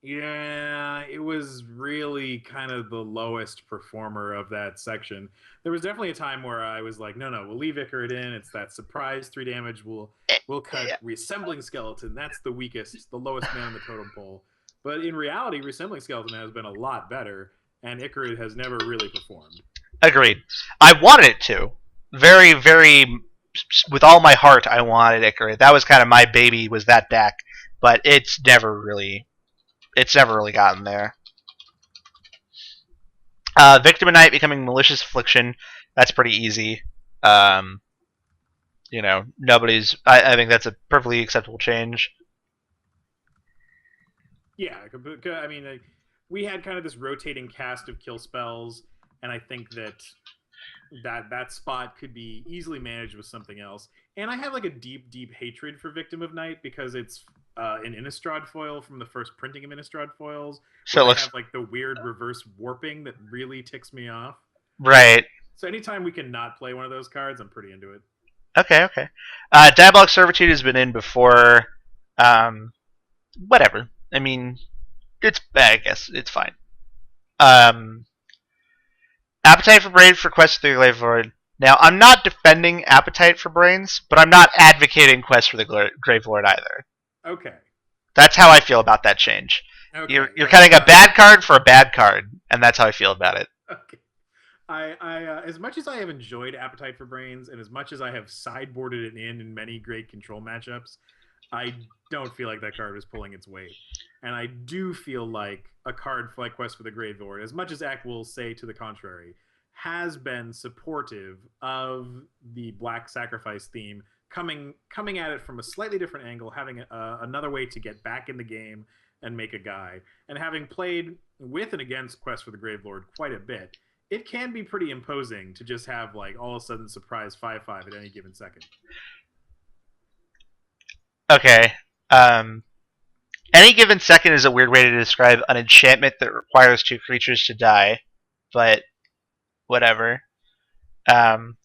Yeah, it was really kind of the lowest performer of that section. There was definitely a time where I was like, no, we'll leave Ichorid in. It's that surprise 3 damage. We'll cut Reassembling Skeleton. That's the weakest, the lowest man on the totem pole. But in reality, Reassembling Skeleton has been a lot better, and Ichorid has never really performed. Agreed. I wanted it to. Very, very, with all my heart, I wanted Ichorid. That was kind of my baby, was that deck. But it's never really gotten there. Victim of Night becoming Malicious Affliction. That's pretty easy. Nobody's. I think that's a perfectly acceptable change. Yeah, I mean, we had kind of this rotating cast of kill spells, and I think that spot could be easily managed with something else. And I have like a deep, deep hatred for Victim of Night because it's an Innistrad foil from the first printing of Innistrad foils. So it looks have like the weird reverse warping that really ticks me off. Right. So anytime we can not play one of those cards, I'm pretty into it. Okay. Diabolic Servitude has been in before. Whatever. I mean, I guess it's fine. Appetite for Brain for Quest for the Grave Lord. Now, I'm not defending Appetite for Brains, but I'm not advocating Quest for the Grave Lord either. Okay. That's how I feel about that change. Okay. You're cutting a bad card for a bad card, and that's how I feel about it. Okay. I as much as I have enjoyed Appetite for Brains, and as much as I have sideboarded it in many great control matchups, I don't feel like that card is pulling its weight. And I do feel like a card like Quest for the Grave Lord, as much as Ack will say to the contrary, has been supportive of the Black Sacrifice theme, coming at it from a slightly different angle, having another way to get back in the game and make a guy. And having played with and against Quest for the Grave Lord quite a bit, it can be pretty imposing to just have like all of a sudden surprise 5/5 at any given second. Okay. Any given second is a weird way to describe an enchantment that requires 2 creatures to die, but whatever.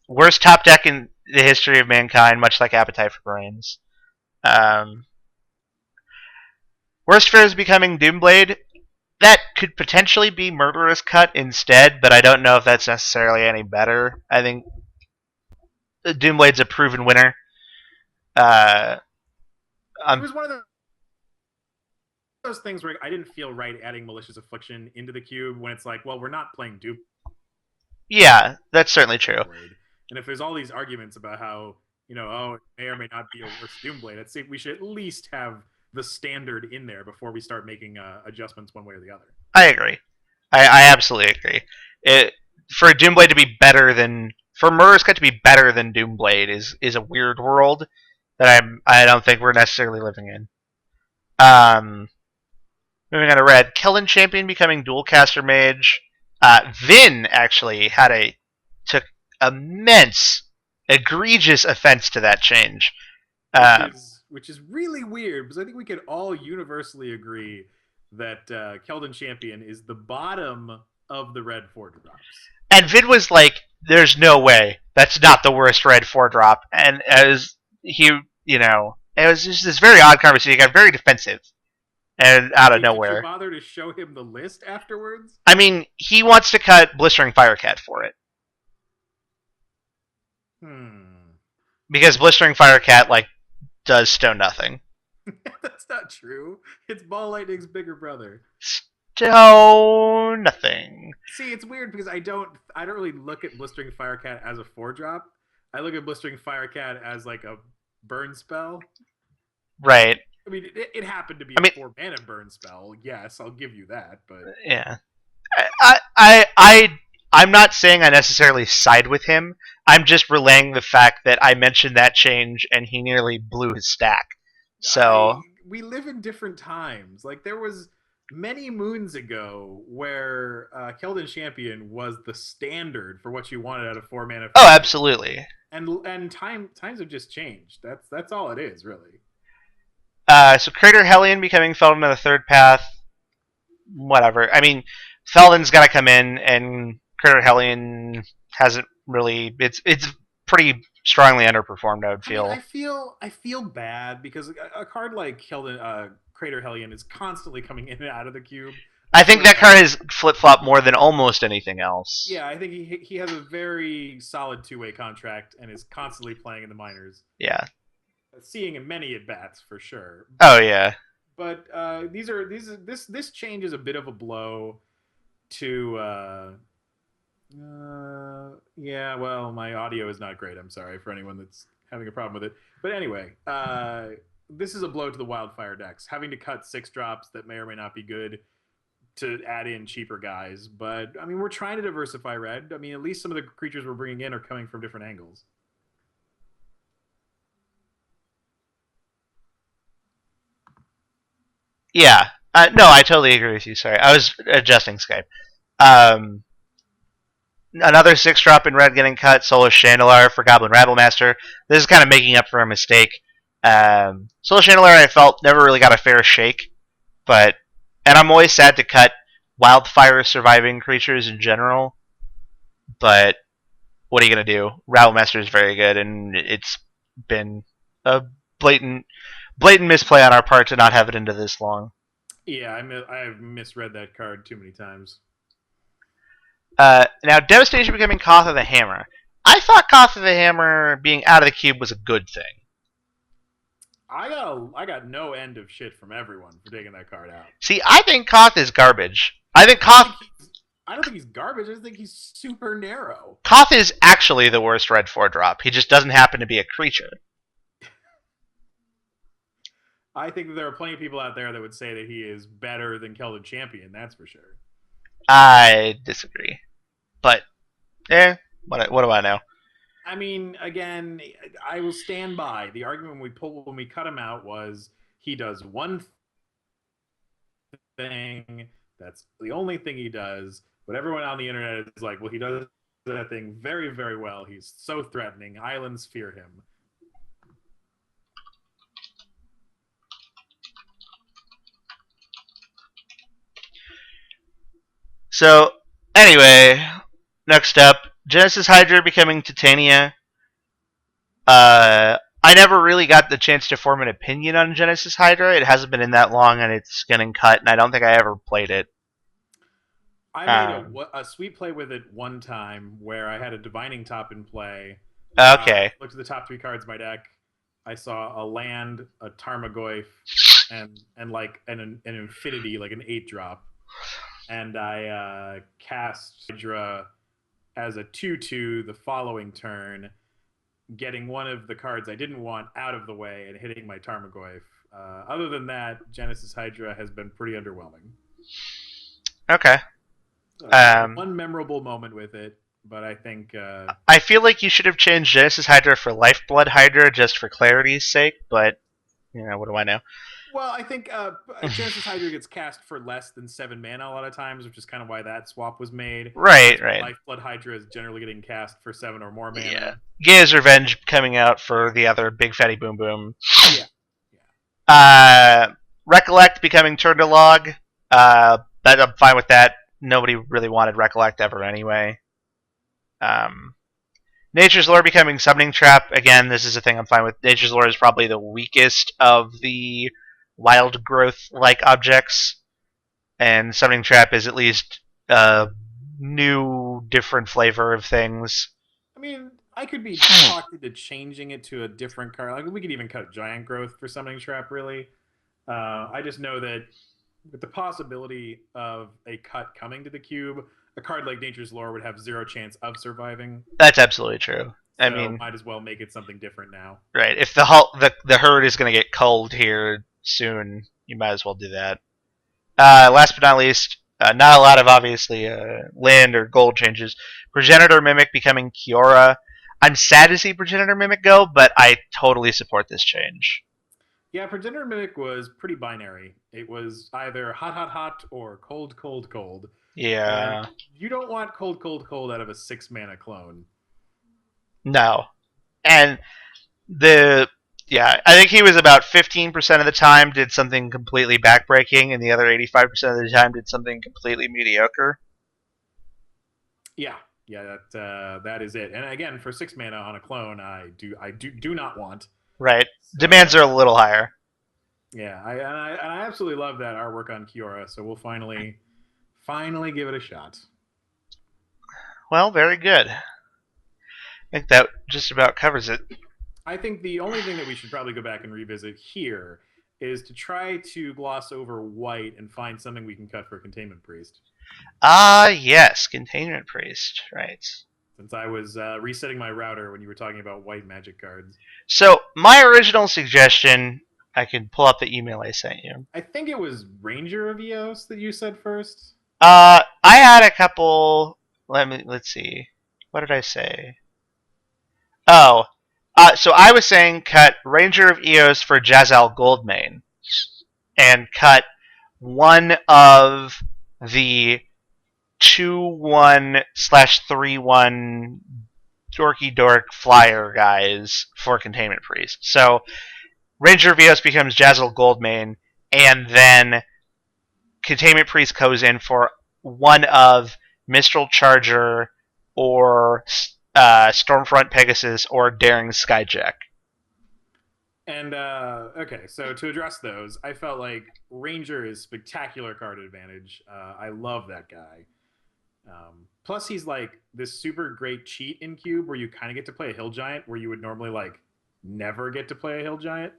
Worst top deck in the history of mankind, much like Appetite for Brains. Worst fear is becoming Doomblade. That could potentially be Murderous Cut instead, but I don't know if that's necessarily any better. I think Doomblade's a proven winner. It was one of those things where I didn't feel right adding Malicious Affliction into the cube when it's like, well, we're not playing Doom. Yeah, that's certainly true. And if there's all these arguments about how oh, it may or may not be a worse Doomblade. I'd say we should at least have the standard in there before we start making adjustments one way or the other. I agree. I absolutely agree. It, for Doomblade to be better than for Murderous-Cut to be better than Doomblade is a weird world that I don't think we're necessarily living in. Um, Moving on to red, Keldon Champion becoming Dualcaster Mage. Vin actually took immense, egregious offense to that change. Which is really weird because I think we could all universally agree that Keldon Champion is the bottom of the red 4 drops. And Vin was like, "There's no way. That's not the worst red 4 drop." And as he, it was just this very odd conversation. He got very defensive and out of Did you nowhere. bother to show him the list afterwards? I mean, he wants to cut Blistering Firecat for it. Because Blistering Firecat, does stone nothing. That's not true. It's Ball Lightning's bigger brother. Stone nothing. See, it's weird because I don't really look at Blistering Firecat as a 4-drop. I look at Blistering Firecat as like a burn spell. Right. I mean, it happened to be a 4-mana burn spell. Yes, I'll give you that. But yeah, I'm not saying I necessarily side with him. I'm just relaying the fact that I mentioned that change and he nearly blew his stack. So we live in different times. Like there was many moons ago where Keldon Champion was the standard for what you wanted out of 4-mana. Oh, absolutely. And times have just changed. That's all it is, really. So Crater Hellion becoming Feldon of the third path. Whatever. I mean, Feldon's got to come in, and Crater Hellion hasn't really. It's pretty strongly underperformed. I would feel. I feel bad because a card like Crater Hellion is constantly coming in and out of the cube. I think that card has flip flop more than almost anything else. Yeah, I think he has a very solid 2-way contract and is constantly playing in the minors. Yeah. Seeing in many at bats for sure. Oh yeah. But this change is a bit of a blow to yeah, well, my audio is not great. I'm sorry for anyone that's having a problem with it. But anyway, this is a blow to the Wildfire decks, having to cut 6-drops that may or may not be good to add in cheaper guys. But I mean, we're trying to diversify red. I mean, at least some of the creatures we're bringing in are coming from different angles. Yeah. No, I totally agree with you. Sorry, I was adjusting Skype. Another 6-drop in red getting cut. Soulless Channeler for Goblin Rabblemaster. This is kind of making up for a mistake. Soulless Channeler, I felt, never really got a fair shake. And I'm always sad to cut wildfire surviving creatures in general. But what are you going to do? Rabblemaster is very good, and it's been a blatant misplay on our part to not have it into this long. Yeah, I've misread that card too many times. Now, Devastation becoming Koth of the Hammer. I thought Koth of the Hammer being out of the cube was a good thing. I got no end of shit from everyone for taking that card out. See, I think Koth is garbage. I don't think he's garbage. I just think he's super narrow. Koth is actually the worst red 4-drop. He just doesn't happen to be a creature. I think that there are plenty of people out there that would say that he is better than Keldon Champion. That's for sure. I disagree. But, what do I know? I mean, again, I will stand by the argument when we cut him out was he does one thing. That's the only thing he does. But everyone on the internet is like, well, he does that thing very, very well. He's so threatening. Islands fear him. So, anyway, next up, Genesis Hydra becoming Titania. I never really got the chance to form an opinion on Genesis Hydra. It hasn't been in that long, and it's getting cut, and I don't think I ever played it. I made a sweet play with it one time where I had a Divining Top in play. Okay. Looked at the top 3 cards of my deck. I saw a land, a Tarmogoyf, and like an Infinity, like an 8-drop. And I cast Hydra as a 2/2 the following turn, getting one of the cards I didn't want out of the way and hitting my Tarmogoyf. Other than that, Genesis Hydra has been pretty underwhelming. Okay. One memorable moment with it, but I think I feel like you should have changed Genesis Hydra for Lifeblood Hydra just for clarity's sake, but what do I know? well, I think Genesis Hydra gets cast for less than 7 mana a lot of times, which is kind of why that swap was made. Right, right. Lifeblood Hydra is generally getting cast for 7 or more mana. Yeah. Gaia's Revenge coming out for the other Big Fatty Boom Boom. Yeah. Recollect becoming Turn to Log. But I'm fine with that. Nobody really wanted Recollect ever anyway. Nature's Lore becoming Summoning Trap. Again, this is a thing I'm fine with. Nature's Lore is probably the weakest of the wild growth-like objects. And Summoning Trap is at least a new, different flavor of things. I mean, I could be talked into changing it to a different card. Like we could even cut Giant Growth for Summoning Trap, really. I just know that with the possibility of a cut coming to the cube, a card like Nature's Lore would have 0 chance of surviving. That's absolutely true. So I mean, might as well make it something different now. Right. If the herd is going to get culled here soon, you might as well do that. Last but not least, not a lot of obviously land or gold changes. Progenitor Mimic becoming Kiora. I'm sad to see Progenitor Mimic go, but I totally support this change. Yeah, Progenitor Mimic was pretty binary. It was either hot, hot, hot or cold, cold, cold. Yeah. And you don't want cold, cold, cold out of a 6 mana clone. No. And I think he was about 15% of the time did something completely backbreaking, and the other 85% of the time did something completely mediocre. Yeah, that is it. And again, for 6 mana on a clone, I do not want. Right. So, demands are a little higher. Yeah, I absolutely love that artwork on Kiora. So we'll finally give it a shot. Well, very good. I think that just about covers it. I think the only thing that we should probably go back and revisit here is to try to gloss over white and find something we can cut for Containment Priest. Yes, Containment Priest, right. Since I was resetting my router when you were talking about white magic cards. So, my original suggestion, I can pull up the email I sent you. I think it was Ranger of Eos that you said first. I had a couple, let's see. What did I say? Oh, so I was saying cut Ranger of Eos for Jazal Goldmane, and cut one of the 2/1/3/1 dorky dork flyer guys for Containment Priest. So Ranger of Eos becomes Jazal Goldmane, and then Containment Priest goes in for one of Mistral Charger or Stormfront Pegasus or Daring Skyjack. And okay, so to address those, I felt like Ranger is spectacular card advantage. I love that guy. Plus, he's like this super great cheat in Cube where you kind of get to play a Hill Giant where you would normally like never get to play a Hill Giant.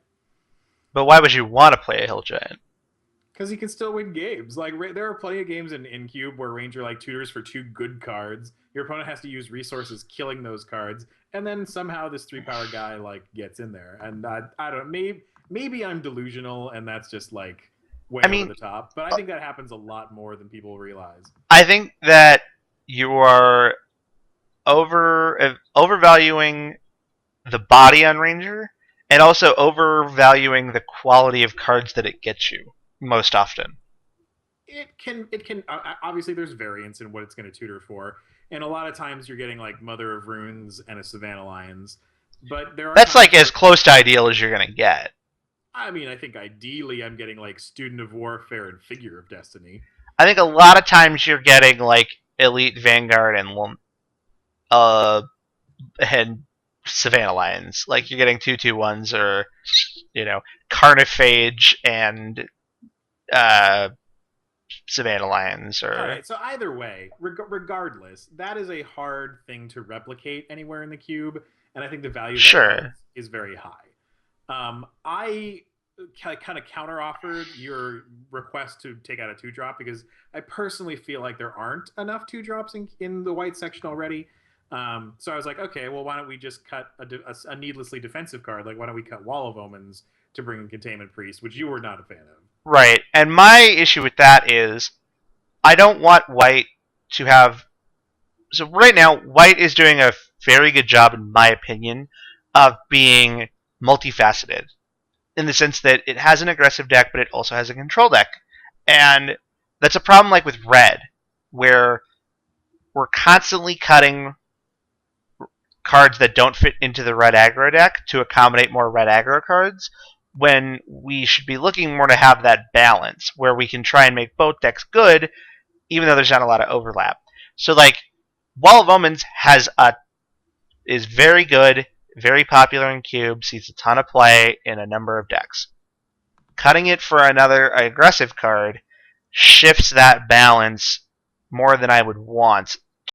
But why would you want to play a Hill Giant? Because he can still win games. Like there are plenty of games in Cube where Ranger like tutors for 2 good cards. Your opponent has to use resources killing those cards, and then somehow this 3-power guy like gets in there. And I don't know, maybe I'm delusional, and that's just like way over the top. But I think that happens a lot more than people realize. I think that you are overvaluing the body on Ranger, and also overvaluing the quality of cards that it gets you most often. It can obviously there's variance in what it's going to tutor for, and a lot of times you're getting like Mother of Runes and a Savannah Lions, but that's like as close to ideal as you're going to get. I mean, I think ideally I'm getting like Student of Warfare and Figure of Destiny. I think a lot of times you're getting like Elite Vanguard and Savannah Lions. Like you're getting 2/2/1s or Carnophage and Savannah Lions. Or all right, so either way, regardless, that is a hard thing to replicate anywhere in the cube, and I think the value of that is very high. I kind of counter-offered your request to take out a 2-drop because I personally feel like there aren't enough 2-drops in the white section already. So I was like, okay, well, why don't we just cut a needlessly defensive card? Like, why don't we cut Wall of Omens to bring in Containment Priest, which you were not a fan of. Right. And my issue with that is I don't want White to have. So right now, White is doing a very good job, in my opinion, of being multifaceted in the sense that it has an aggressive deck, but it also has a control deck. And that's a problem like with Red, where we're constantly cutting cards that don't fit into the red aggro deck to accommodate more red aggro cards, when we should be looking more to have that balance where we can try and make both decks good, even though there's not a lot of overlap. So like Wall of Omens is very good, very popular in Cube, sees a ton of play in a number of decks. Cutting it for another aggressive card shifts that balance more than I would want.